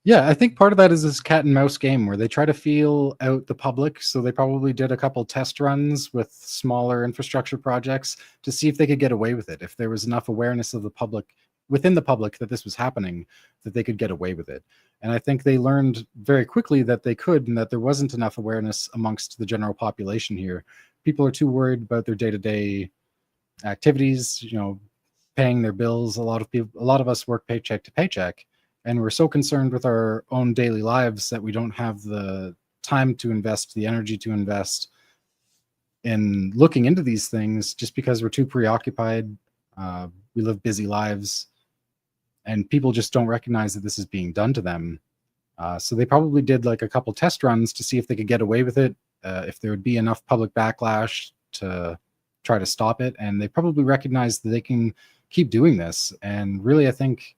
Yeah, I think part of that is this cat and mouse game where they try to feel out the public. So they probably did a couple test runs with smaller infrastructure projects to see if they could get away with it. If there was enough awareness of the public within the public that this was happening, that they could get away with it. And I think they learned very quickly that they could, and that there wasn't enough awareness amongst the general population here. People are too worried about their day-to-day activities, paying their bills. A lot of us work paycheck to paycheck, and we're so concerned with our own daily lives that we don't have the time to invest, the energy to invest in looking into these things, just because we're too preoccupied. We live busy lives, and people just don't recognize that this is being done to them. So they probably did like a couple test runs to see if they could get away with it, if there would be enough public backlash to try to stop it. And they probably recognized that they can keep doing this. And really, I think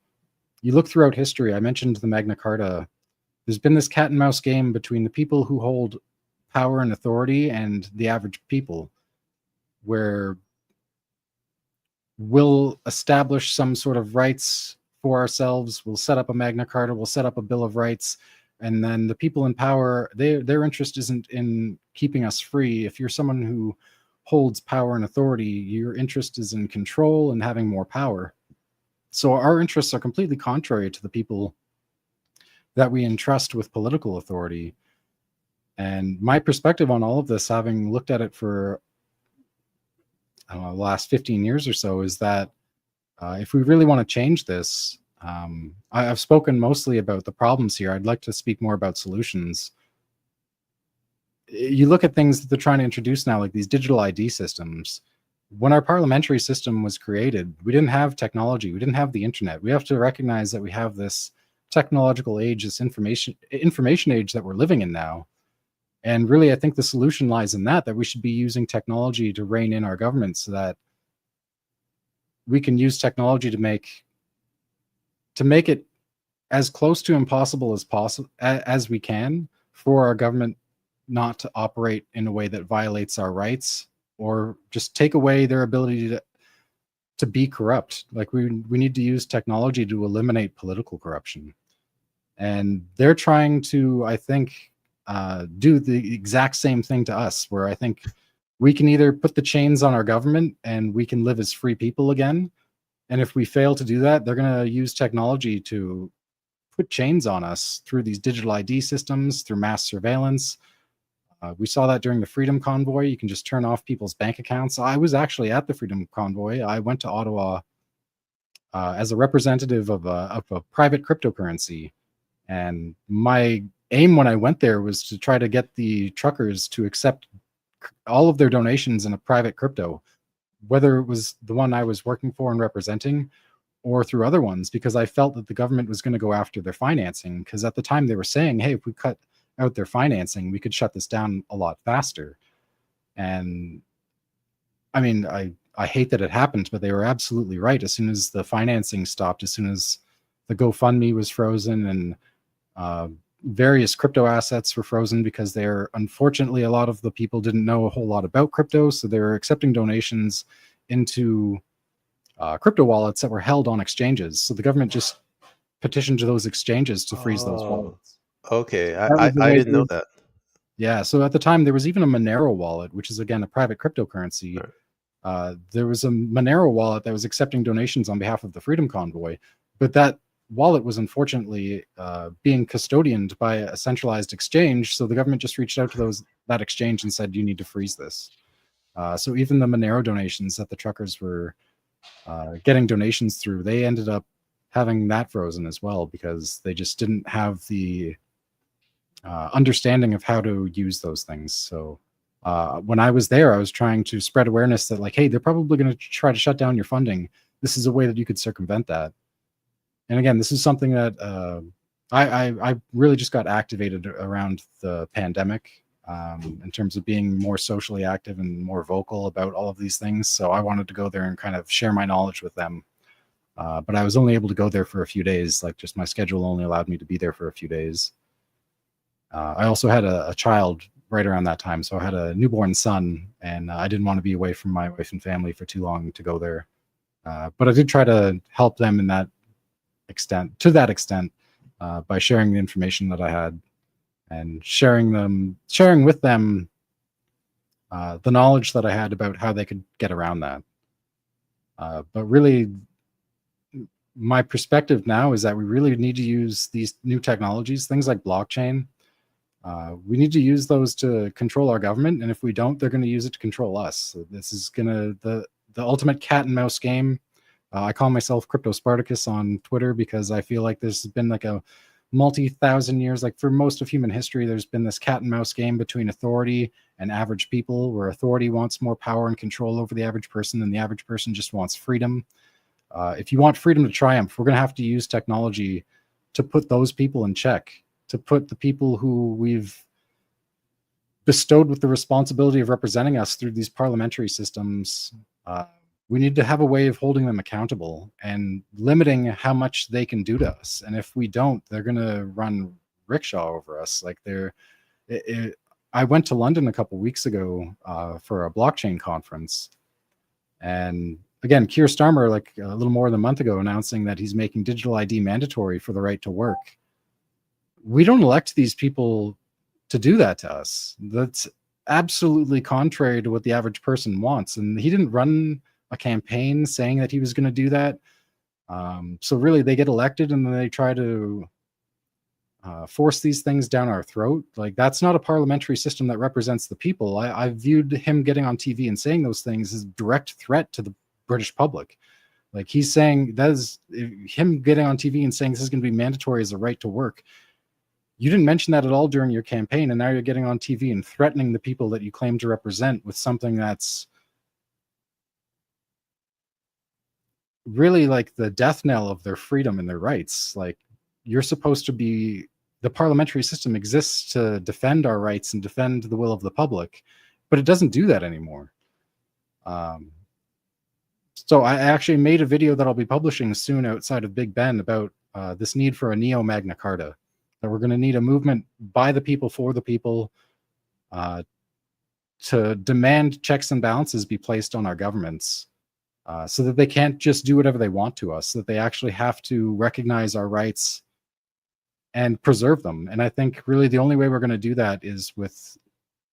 you look throughout history, I mentioned the Magna Carta, there's been this cat and mouse game between the people who hold power and authority and the average people, where we'll establish some sort of rights for ourselves. We'll set up a Magna Carta, we'll set up a Bill of Rights, and then the people in power, their interest isn't in keeping us free. If you're someone who holds power and authority, your interest is in control and having more power. So our interests are completely contrary to the people that we entrust with political authority. And my perspective on all of this, having looked at it for, I don't know, the last 15 years or so, is that if we really want to change this, I've spoken mostly about the problems here. I'd like to speak more about solutions. You look at things that they're trying to introduce now, like these digital ID systems. When our parliamentary system was created, we didn't have technology. We didn't have the internet. We have to recognize that we have this technological age, this information age that we're living in now. And really, I think the solution lies in that we should be using technology to rein in our government so that we can use technology to make it as close to impossible as possible as we can for our government not to operate in a way that violates our rights or just take away their ability to be corrupt. Like we need to use technology to eliminate political corruption. And they're trying to, I think, do the exact same thing to us, where I think we can either put the chains on our government and we can live as free people again. And if we fail to do that, they're going to use technology to put chains on us through these digital ID systems, through mass surveillance. We saw that during the Freedom Convoy. You can just turn off people's bank accounts. I was actually at the Freedom Convoy. I went to Ottawa as a representative of a private cryptocurrency. And my aim when I went there was to try to get the truckers to accept all of their donations in a private crypto, whether it was the one I was working for and representing or through other ones, because I felt that the government was going to go after their financing. Because at the time they were saying, hey, if we cut out their financing, we could shut this down a lot faster. And I mean, I hate that it happened, but they were absolutely right. As soon as the financing stopped, as soon as the GoFundMe was frozen and various crypto assets were frozen, because they're, unfortunately, a lot of the people didn't know a whole lot about crypto. So they were accepting donations into crypto wallets that were held on exchanges. So the government just petitioned to those exchanges to freeze those wallets. Okay, That was the I way didn't know that. Yeah, so at the time there was even a Monero wallet, which is again a private cryptocurrency. Right. There was a Monero wallet that was accepting donations on behalf of the Freedom Convoy, but that wallet was unfortunately being custodianed by a centralized exchange. So the government just reached out to that exchange and said, "You need to freeze this." So even the Monero donations that the truckers were getting donations through, they ended up having that frozen as well, because they just didn't have the understanding of how to use those things. So when I was there, I was trying to spread awareness that, like, hey, they're probably going to try to shut down your funding. This is a way that you could circumvent that. And again, this is something that I really just got activated around the pandemic in terms of being more socially active and more vocal about all of these things. So I wanted to go there and kind of share my knowledge with them. But I was only able to go there for a few days. Like, just my schedule only allowed me to be there for a few days. I also had a child right around that time. So I had a newborn son, and I didn't want to be away from my wife and family for too long to go there. But I did try to help them in that extent, by sharing the information that I had and sharing with them the knowledge that I had about how they could get around that. But really, my perspective now is that we really need to use these new technologies, things like blockchain. We need to use those to control our government, and if we don't, they're going to use it to control us. So this is the ultimate cat and mouse game. I call myself Crypt0Spartacus on Twitter because I feel like there's been like a multi-thousand years, like for most of human history, there's been this cat and mouse game between authority and average people, where authority wants more power and control over the average person, and the average person just wants freedom. If you want freedom to triumph, we're going to have to use technology to put those people in check, to put the people who we've bestowed with the responsibility of representing us through these parliamentary systems. We need to have a way of holding them accountable and limiting how much they can do to us. And if we don't, they're going to run rickshaw over us. Like I went to London a couple weeks ago for a blockchain conference, and again, Keir Starmer, like a little more than a month ago, announcing that he's making digital ID mandatory for the right to work. We don't elect these people to do that to us. That's absolutely contrary to what the average person wants. And he didn't run a campaign saying that he was going to do that. So really, they get elected and then they try to force these things down our throat. Like, that's not a parliamentary system that represents the people. I viewed him getting on TV and saying those things as a direct threat to the British public. Like, he's saying that is him getting on TV and saying this is going to be mandatory as a right to work. You didn't mention that at all during your campaign, and now you're getting on TV and threatening the people that you claim to represent with something that's really like the death knell of their freedom and their rights. Like, you're supposed to be, the parliamentary system exists to defend our rights and defend the will of the public, but it doesn't do that anymore. So I actually made a video that I'll be publishing soon outside of Big Ben about this need for a neo Magna Carta. That we're going to need a movement by the people for the people to demand checks and balances be placed on our governments, so that they can't just do whatever they want to us, that they actually have to recognize our rights and preserve them. And I think really the only way we're going to do that is with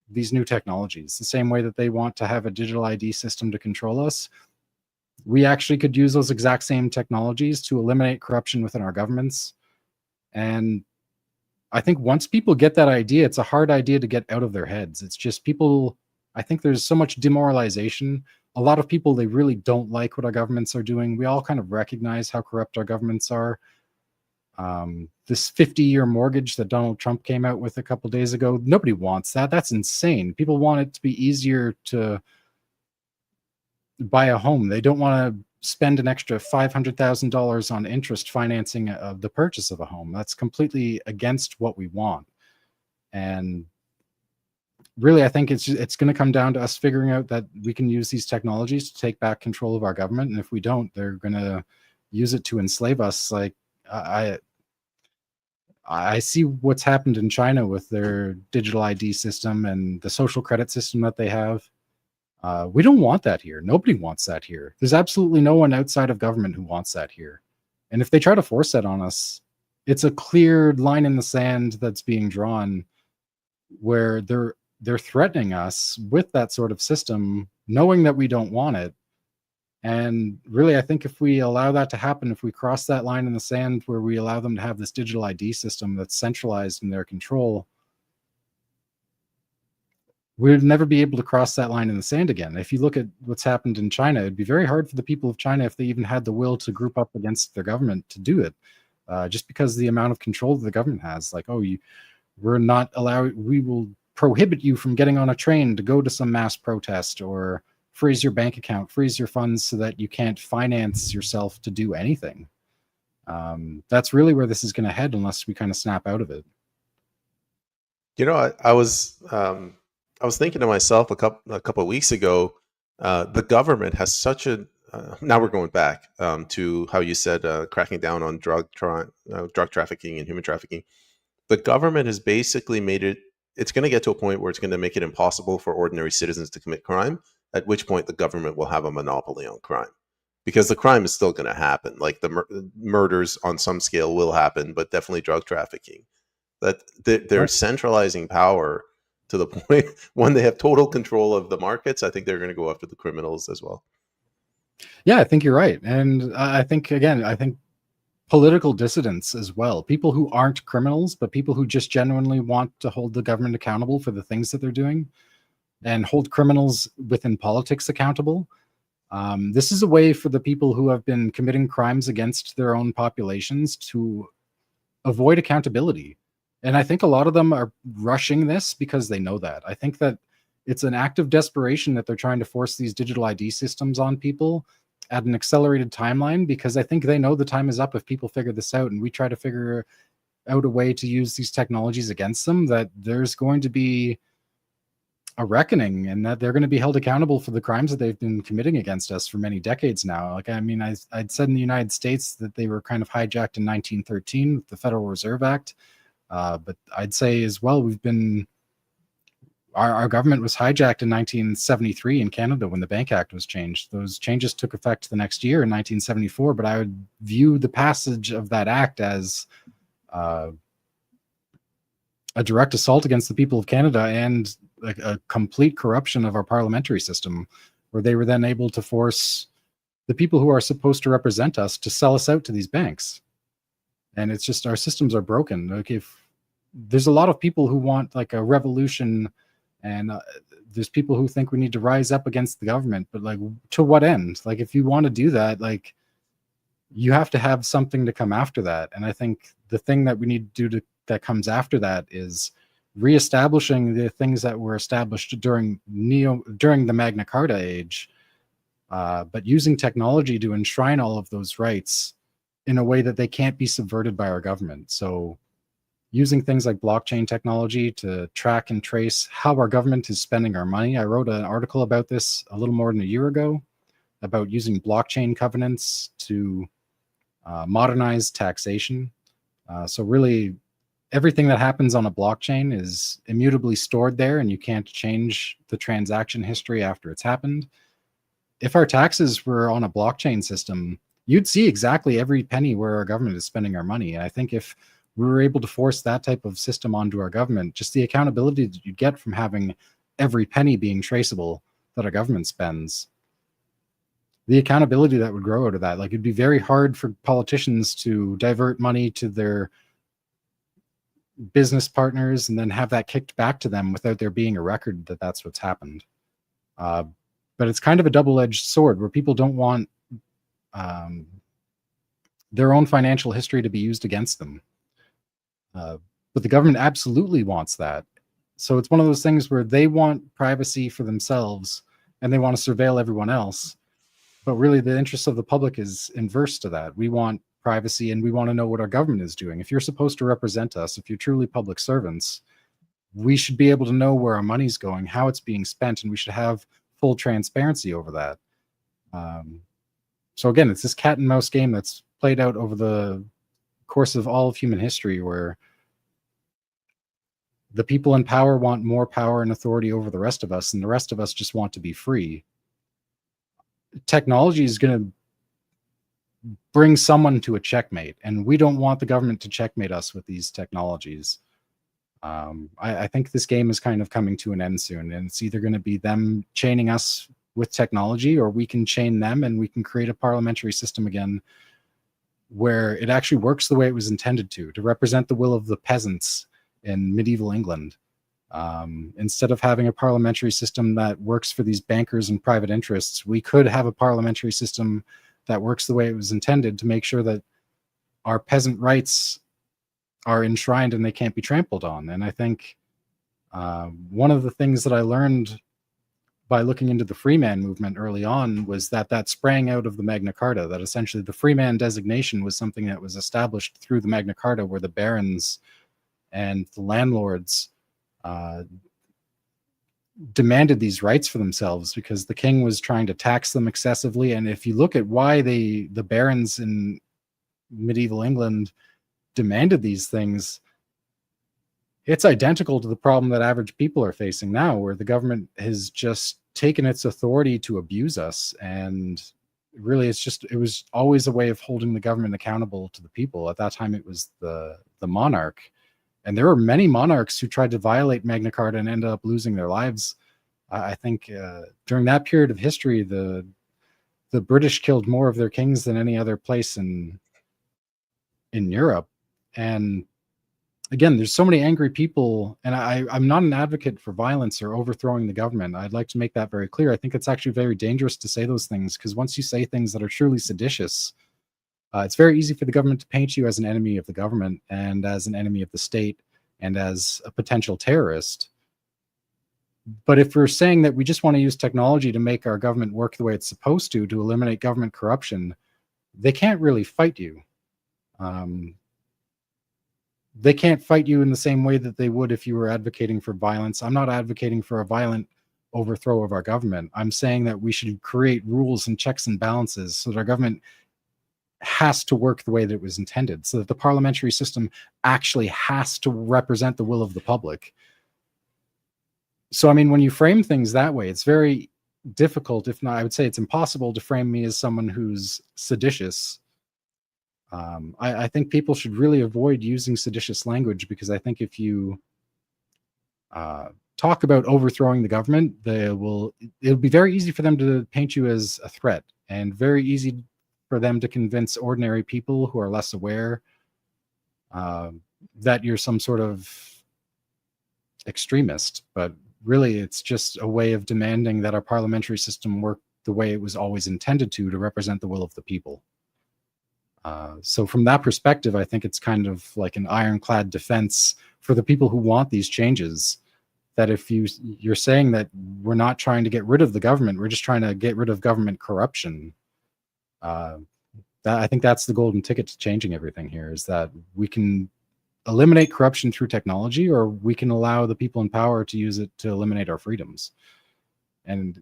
these new technologies. The same way that they want to have a digital ID system to control us, we actually could use those exact same technologies to eliminate corruption within our governments. And I think once people get that idea, it's a hard idea to get out of their heads. It's just people, I think there's so much demoralization. A lot of people, they really don't like what our governments are doing. We all kind of recognize how corrupt our governments are. This 50-year mortgage that Donald Trump came out with a couple days ago, nobody wants that. That's insane. People want it to be easier to buy a home. They don't want to spend an extra $500,000 on interest financing of the purchase of a home. That's completely against what we want. And really, I think it's going to come down to us figuring out that we can use these technologies to take back control of our government. And if we don't, they're going to use it to enslave us. Like, I see what's happened in China with their digital ID system and the social credit system that they have. We don't want that here. Nobody wants that here. There's absolutely no one outside of government who wants that here. And if they try to force that on us, it's a clear line in the sand that's being drawn where they're threatening us with that sort of system, knowing that we don't want it. And really, I think if we allow that to happen, if we cross that line in the sand where we allow them to have this digital ID system that's centralized in their control, we'd never be able to cross that line in the sand again. If you look at what's happened in China, it'd be very hard for the people of China, if they even had the will to group up against their government, to do it, just because of the amount of control that the government has. Like, oh, we're not allowed, we will prohibit you from getting on a train to go to some mass protest, or freeze your bank account, freeze your funds so that you can't finance yourself to do anything. That's really where this is going to head unless we kind of snap out of it. You know, I was thinking to myself a couple of weeks ago, the government has such a now we're going back to how you said cracking down on drug trafficking and human trafficking. The government has basically made it, it's going to get to a point where it's going to make it impossible for ordinary citizens to commit crime, at which point the government will have a monopoly on crime. Because the crime is still going to happen. Like the murders on some scale will happen, but definitely drug trafficking. That they're centralizing power to the point when they have total control of the markets. I think they're going to go after the criminals as well. Yeah, I think you're right. And I think, again, I think political dissidents as well, people who aren't criminals, but people who just genuinely want to hold the government accountable for the things that they're doing and hold criminals within politics accountable. This is a way for the people who have been committing crimes against their own populations to avoid accountability. And I think a lot of them are rushing this because they know that. I think that it's an act of desperation that they're trying to force these digital ID systems on people at an accelerated timeline, because I think they know the time is up if people figure this out and we try to figure out a way to use these technologies against them, that there's going to be a reckoning and that they're going to be held accountable for the crimes that they've been committing against us for many decades now. Like, I mean, I'd said in the United States that they were kind of hijacked in 1913 with the Federal Reserve Act. But I'd say as well, we've been, our government was hijacked in 1973 in Canada when the Bank Act was changed. Those changes took effect the next year in 1974, but I would view the passage of that act as a direct assault against the people of Canada and a complete corruption of our parliamentary system, where they were then able to force the people who are supposed to represent us to sell us out to these banks. And it's just, our systems are broken. Like, if there's a lot of people who want like a revolution, and there's people who think we need to rise up against the government, but like, to what end? Like, if you want to do that, like, you have to have something to come after that. And I think the thing that we need to do that comes after that is reestablishing the things that were established during the Magna Carta age, but using technology to enshrine all of those rights in a way that they can't be subverted by our government. So using things like blockchain technology to track and trace how our government is spending our money. I wrote an article about this a little more than a year ago, about using blockchain covenants to modernize taxation. So really, everything that happens on a blockchain is immutably stored there, and you can't change the transaction history after it's happened. If our taxes were on a blockchain system, you'd see exactly every penny where our government is spending our money. And I think if we were able to force that type of system onto our government, just the accountability that you get from having every penny being traceable that our government spends, the accountability that would grow out of that, like, it'd be very hard for politicians to divert money to their business partners and then have that kicked back to them without there being a record that that's what's happened. But it's kind of a double-edged sword where people don't want their own financial history to be used against them. But the government absolutely wants that. So it's one of those things where they want privacy for themselves and they want to surveil everyone else. But really, the interest of the public is inverse to that. We want privacy and we want to know what our government is doing. If you're supposed to represent us, if you're truly public servants, we should be able to know where our money's going, how it's being spent, and we should have full transparency over that. So again, it's this cat and mouse game that's played out over the course of all of human history, where the people in power want more power and authority over the rest of us, and the rest of us just want to be free. Technology is going to bring someone to a checkmate, and we don't want the government to checkmate us with these technologies. I think this game is kind of coming to an end soon, and it's either going to be them chaining us with technology, or we can chain them and we can create a parliamentary system again where it actually works the way it was intended to represent the will of the peasants in medieval England. Instead of having a parliamentary system that works for these bankers and private interests, we could have a parliamentary system that works the way it was intended to make sure that our peasant rights are enshrined and they can't be trampled on. And I think one of the things that I learned by looking into the Freeman movement early on was that sprang out of the Magna Carta, that essentially the Freeman designation was something that was established through the Magna Carta, where the barons and the landlords demanded these rights for themselves because the king was trying to tax them excessively. And if you look at why the barons in medieval England demanded these things, it's identical to the problem that average people are facing now, where the government has just taken its authority to abuse us. And really, it was always a way of holding the government accountable to the people. At that time, it was the monarch. And there were many monarchs who tried to violate Magna Carta and ended up losing their lives. I think during that period of history, the British killed more of their kings than any other place in Europe. And again, there's so many angry people, and I'm not an advocate for violence or overthrowing the government. I'd like to make that very clear. I think it's actually very dangerous to say those things, because once you say things that are truly seditious, it's very easy for the government to paint you as an enemy of the government and as an enemy of the state and as a potential terrorist. But if we're saying that we just want to use technology to make our government work the way it's supposed to eliminate government corruption, they can't really fight you. They can't fight you in the same way that they would if you were advocating for violence. I'm not advocating for a violent overthrow of our government. I'm saying that we should create rules and checks and balances so that our government has to work the way that it was intended, so that the parliamentary system actually has to represent the will of the public. So, I mean, when you frame things that way, it's very difficult, if not, I would say it's impossible, to frame me as someone who's seditious. I think people should really avoid using seditious language, because I think if you talk about overthrowing the government, it'll be very easy for them to paint you as a threat, and very easy for them to convince ordinary people who are less aware that you're some sort of extremist, but really it's just a way of demanding that our parliamentary system work the way it was always intended to represent the will of the people. So from that perspective, I think it's kind of like an ironclad defense for the people who want these changes, that if you're saying that we're not trying to get rid of the government, we're just trying to get rid of government corruption. I think that's the golden ticket to changing everything here, is that we can eliminate corruption through technology, or we can allow the people in power to use it to eliminate our freedoms. And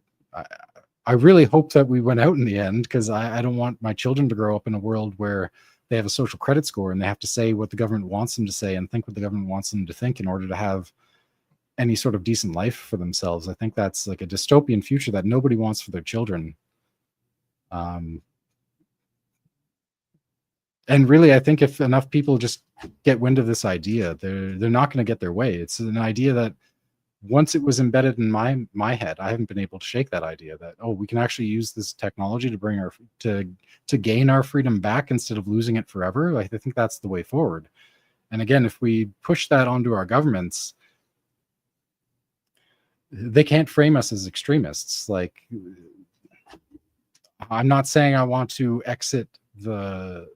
I really hope that we went out in the end, because I don't want my children to grow up in a world where they have a social credit score and they have to say what the government wants them to say and think what the government wants them to think in order to have any sort of decent life for themselves. I think that's like a dystopian future that nobody wants for their children. And really, I think if enough people just get wind of this idea, they're not going to get their way. It's an idea that once it was embedded in my head, I haven't been able to shake that idea that, oh, we can actually use this technology to bring to gain our freedom back instead of losing it forever. I think that's the way forward. And again, if we push that onto our governments, they can't frame us as extremists. Like, I'm not saying I want to exit the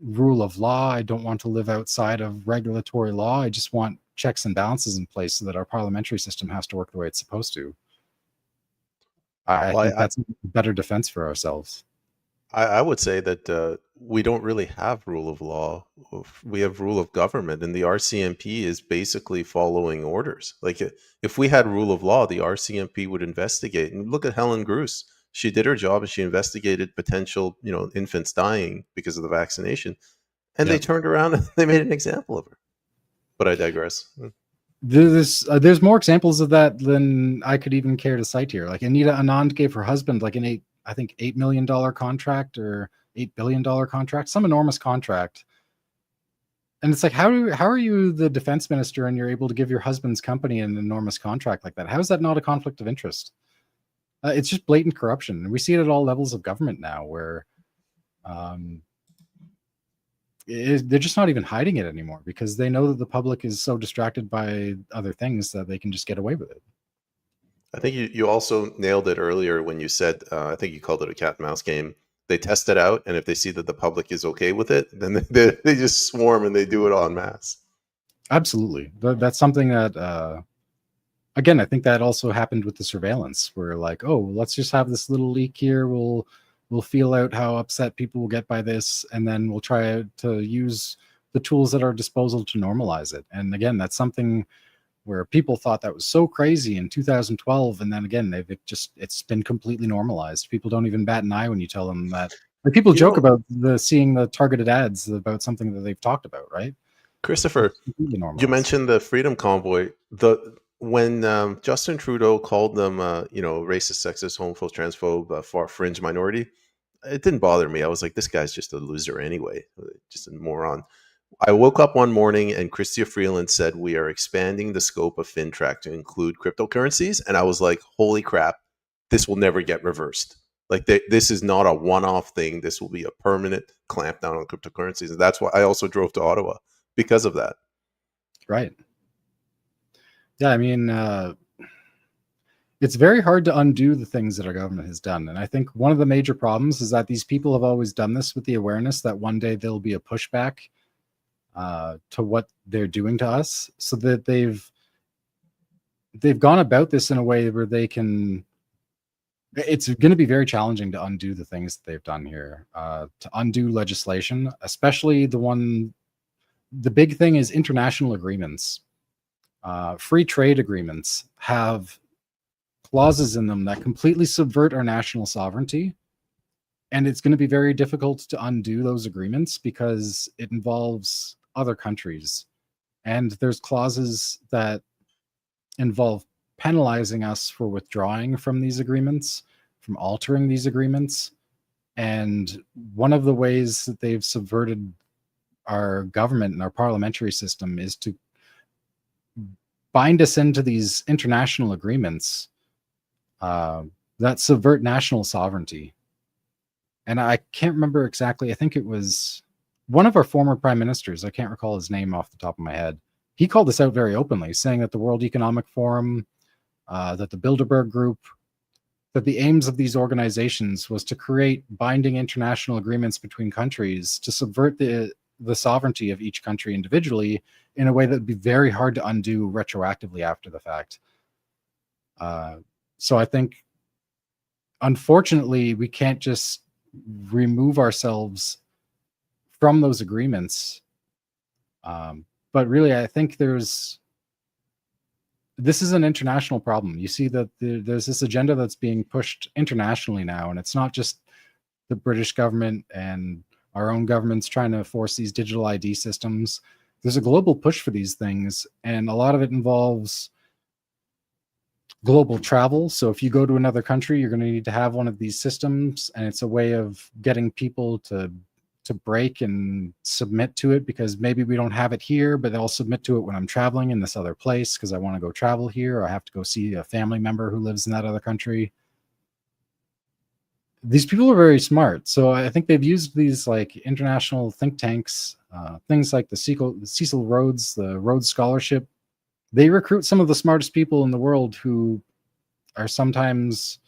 rule of law. I don't want to live outside of regulatory law. I just want checks and balances in place so that our parliamentary system has to work the way it's supposed to. I think that's a better defense for ourselves. I would say that we don't really have rule of law. We have rule of government, and the RCMP is basically following orders. Like, if we had rule of law, the RCMP would investigate. And look at Helen Gruss. She did her job and she investigated potential, infants dying because of the vaccination. And they turned around and they made an example of her. But I digress. There's more examples of that than I could even care to cite here. Like, Anita Anand gave her husband like an $8 million contract or $8 billion contract, some enormous contract. And it's like, how are you the defense minister and you're able to give your husband's company an enormous contract like that? How is that not a conflict of interest? It's just blatant corruption. And we see it at all levels of government now, where they're just not even hiding it anymore, because they know that the public is so distracted by other things that they can just get away with it. I think you also nailed it earlier when you said, I think you called it a cat and mouse game. They test it out, and if they see that the public is okay with it, then they just swarm and they do it en masse. Absolutely. That's something that, again, I think that also happened with the surveillance, where like, oh, let's just have this little leak here. We'll feel out how upset people will get by this, and then we'll try to use the tools at our disposal to normalize it. And again, that's something where people thought that was so crazy in 2012, and then again, it's been completely normalized. People don't even bat an eye when you tell them that. Like, people joke about seeing the targeted ads about something that they've talked about, right? Christopher, you mentioned the Freedom Convoy. When Justin Trudeau called them, racist, sexist, homophobe, transphobe, far fringe minority, it didn't bother me. I was like, this guy's just a loser anyway, just a moron. I woke up one morning and Chrystia Freeland said, we are expanding the scope of FinTrack to include cryptocurrencies. And I was like, holy crap, this will never get reversed. Like, this is not a one-off thing. This will be a permanent clampdown on cryptocurrencies. And that's why I also drove to Ottawa, because of that. Right. Yeah, I mean, it's very hard to undo the things that our government has done. And I think one of the major problems is that these people have always done this with the awareness that one day there'll be a pushback to what they're doing to us, so that they've gone about this in a way where they can. It's going to be very challenging to undo the things that they've done here, to undo legislation, especially the big thing is international agreements. Free trade agreements have clauses in them that completely subvert our national sovereignty. And it's going to be very difficult to undo those agreements because it involves other countries. And there's clauses that involve penalizing us for withdrawing from these agreements, from altering these agreements. And one of the ways that they've subverted our government and our parliamentary system is to bind us into these international agreements that subvert national sovereignty. And I can't remember exactly. I think it was one of our former prime ministers, I can't recall his name off the top of my head, he called this out very openly, saying that the World Economic Forum, that the Bilderberg Group, that the aims of these organizations was to create binding international agreements between countries to subvert the sovereignty of each country individually in a way that would be very hard to undo retroactively after the fact. So I think, unfortunately, we can't just remove ourselves from those agreements. But really, I think this is an international problem. You see that there's this agenda that's being pushed internationally now, and it's not just the British government and our own governments trying to force these digital ID systems. There's a global push for these things, and a lot of it involves global travel. So if you go to another country, you're going to need to have one of these systems, and it's a way of getting people to break and submit to it, because maybe we don't have it here, but they'll submit to it when I'm traveling in this other place because I want to go travel here, or I have to go see a family member who lives in that other country. These people are very smart. So I think they've used these like international think tanks, things like the Cecil Rhodes, the Rhodes Scholarship. They recruit some of the smartest people in the world who are sometimes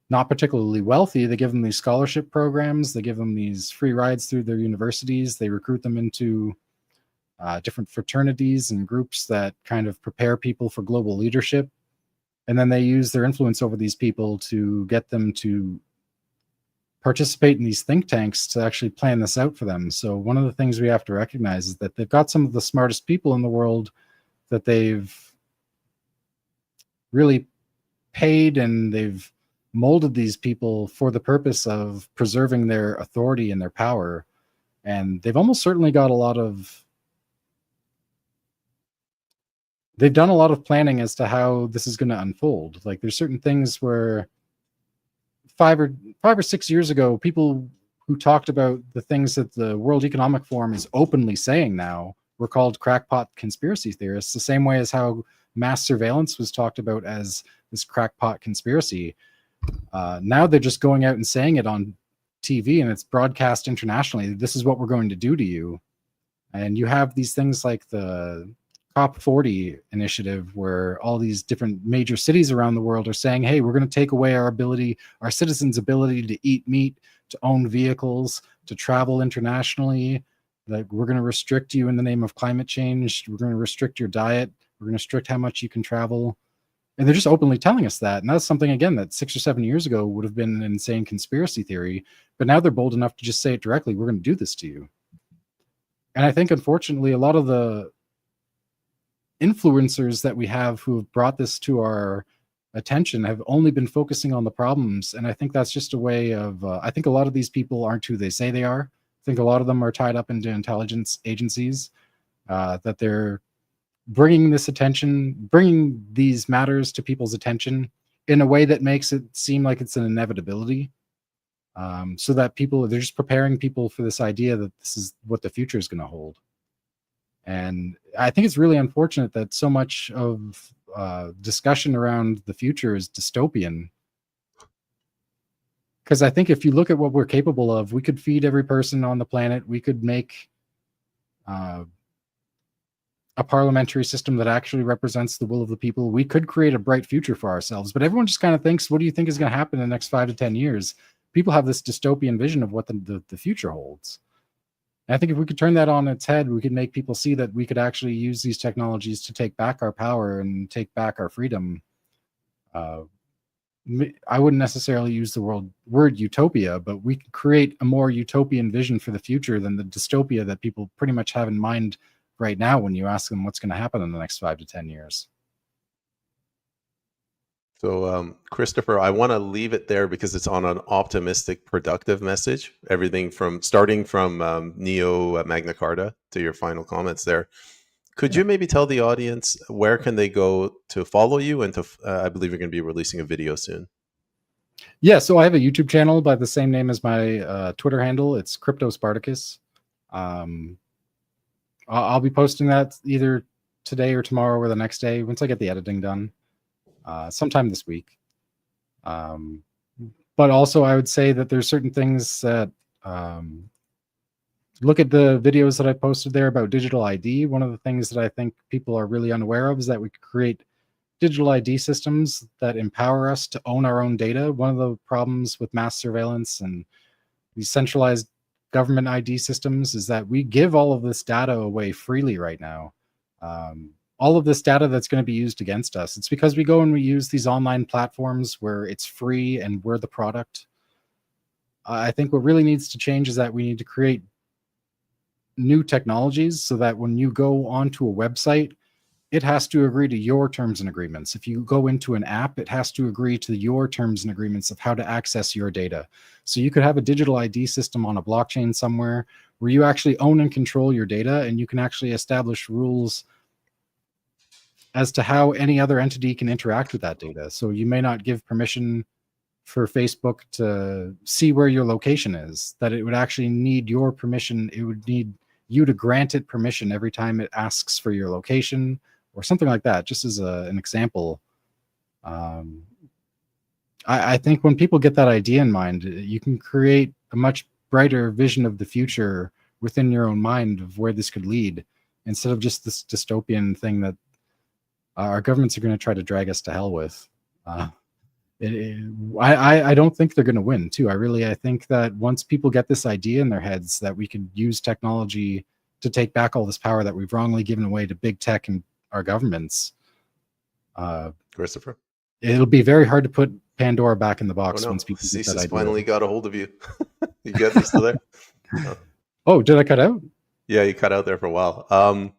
not particularly wealthy. They give them these scholarship programs. They give them these free rides through their universities. They recruit them into different fraternities and groups that kind of prepare people for global leadership. And then they use their influence over these people to get them to participate in these think tanks to actually plan this out for them. So one of the things we have to recognize is that they've got some of the smartest people in the world that they've really paid, and they've molded these people for the purpose of preserving their authority and their power. And they've almost certainly got they've done a lot of planning as to how this is going to unfold. Like there's certain things where 5 or 6 years ago, people who talked about the things that the World Economic Forum is openly saying now were called crackpot conspiracy theorists, the same way as how mass surveillance was talked about as this crackpot conspiracy. Now they're just going out and saying it on TV, and it's broadcast internationally. This is what we're going to do to you. And you have these things like the COP40 initiative, where all these different major cities around the world are saying, hey, we're going to take away our citizens' ability to eat meat, to own vehicles, to travel internationally. Like, we're going to restrict you in the name of climate change. We're going to restrict your diet. We're going to restrict how much you can travel. And they're just openly telling us that. And that's something, again, that 6 or 7 years ago would have been an insane conspiracy theory. But now they're bold enough to just say it directly. We're going to do this to you. And I think, unfortunately, a lot of the influencers that we have who have brought this to our attention have only been focusing on the problems. And I think that's just a way of, I think a lot of these people aren't who they say they are. I think a lot of them are tied up into intelligence agencies, that they're bringing these matters to people's attention in a way that makes it seem like it's an inevitability. So that they're just preparing people for this idea that this is what the future is going to hold. And I think it's really unfortunate that so much of discussion around the future is dystopian. Because I think if you look at what we're capable of, we could feed every person on the planet. We could make a parliamentary system that actually represents the will of the people. We could create a bright future for ourselves. But everyone just kind of thinks, what do you think is going to happen in the next 5 to 10 years? People have this dystopian vision of what the future holds. And I think if we could turn that on its head, we could make people see that we could actually use these technologies to take back our power and take back our freedom. I wouldn't necessarily use the word utopia, but we could create a more utopian vision for the future than the dystopia that people pretty much have in mind right now when you ask them what's going to happen in the next 5 to 10 years. So, Christopher, I want to leave it there because it's on an optimistic, productive message. Everything starting from Neo Magna Carta to your final comments there. Could you maybe tell the audience where can they go to follow you, and to I believe you're going to be releasing a video soon. Yeah, so I have a YouTube channel by the same name as my Twitter handle. It's Crypt0Spartacus. I'll be posting that either today or tomorrow or the next day once I get the editing done. Sometime this week. But also I would say that there's certain things that look at the videos that I posted there about digital ID. One of the things that I think people are really unaware of is that we could create digital ID systems that empower us to own our own data. One of the problems with mass surveillance and these centralized government ID systems is that we give all of this data away freely right now. All of this data that's going to be used against us. It's because we go and we use these online platforms where it's free and we're the product. I think what really needs to change is that we need to create new technologies so that when you go onto a website, it has to agree to your terms and agreements. If you go into an app, it has to agree to your terms and agreements of how to access your data. So you could have a digital ID system on a blockchain somewhere where you actually own and control your data, and you can actually establish rules as to how any other entity can interact with that data. So you may not give permission for Facebook to see where your location is, that it would actually need your permission. It would need you to grant it permission every time it asks for your location or something like that, just as an example. I think when people get that idea in mind, you can create a much brighter vision of the future within your own mind of where this could lead, instead of just this dystopian thing that our governments are going to try to drag us to hell with. I don't think they're going to win too. I think that once people get this idea in their heads that we could use technology to take back all this power that we've wrongly given away to big tech and our governments, Christopher, it'll be very hard to put Pandora back in the box no. once people get that Ceases idea. finally got a hold of you. You got this still there? Oh, did I cut out? Yeah, you cut out there for a while.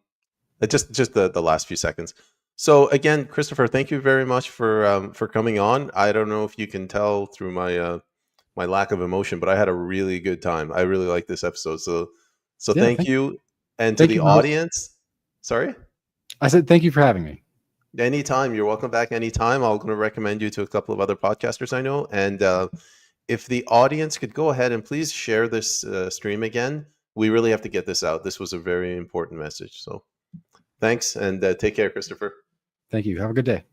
Just the last few seconds. So again, Christopher, thank you very much for coming on. I don't know if you can tell through my my lack of emotion, but I had a really good time. I really like this episode. So Yeah, thank you. And to thank the you for- audience, sorry? I said thank you for having me. Anytime. You're welcome back anytime. I'm going to recommend you to a couple of other podcasters I know. And if the audience could go ahead and please share this stream again, we really have to get this out. This was a very important message. So thanks, and take care, Christopher. Thank you. Have a good day.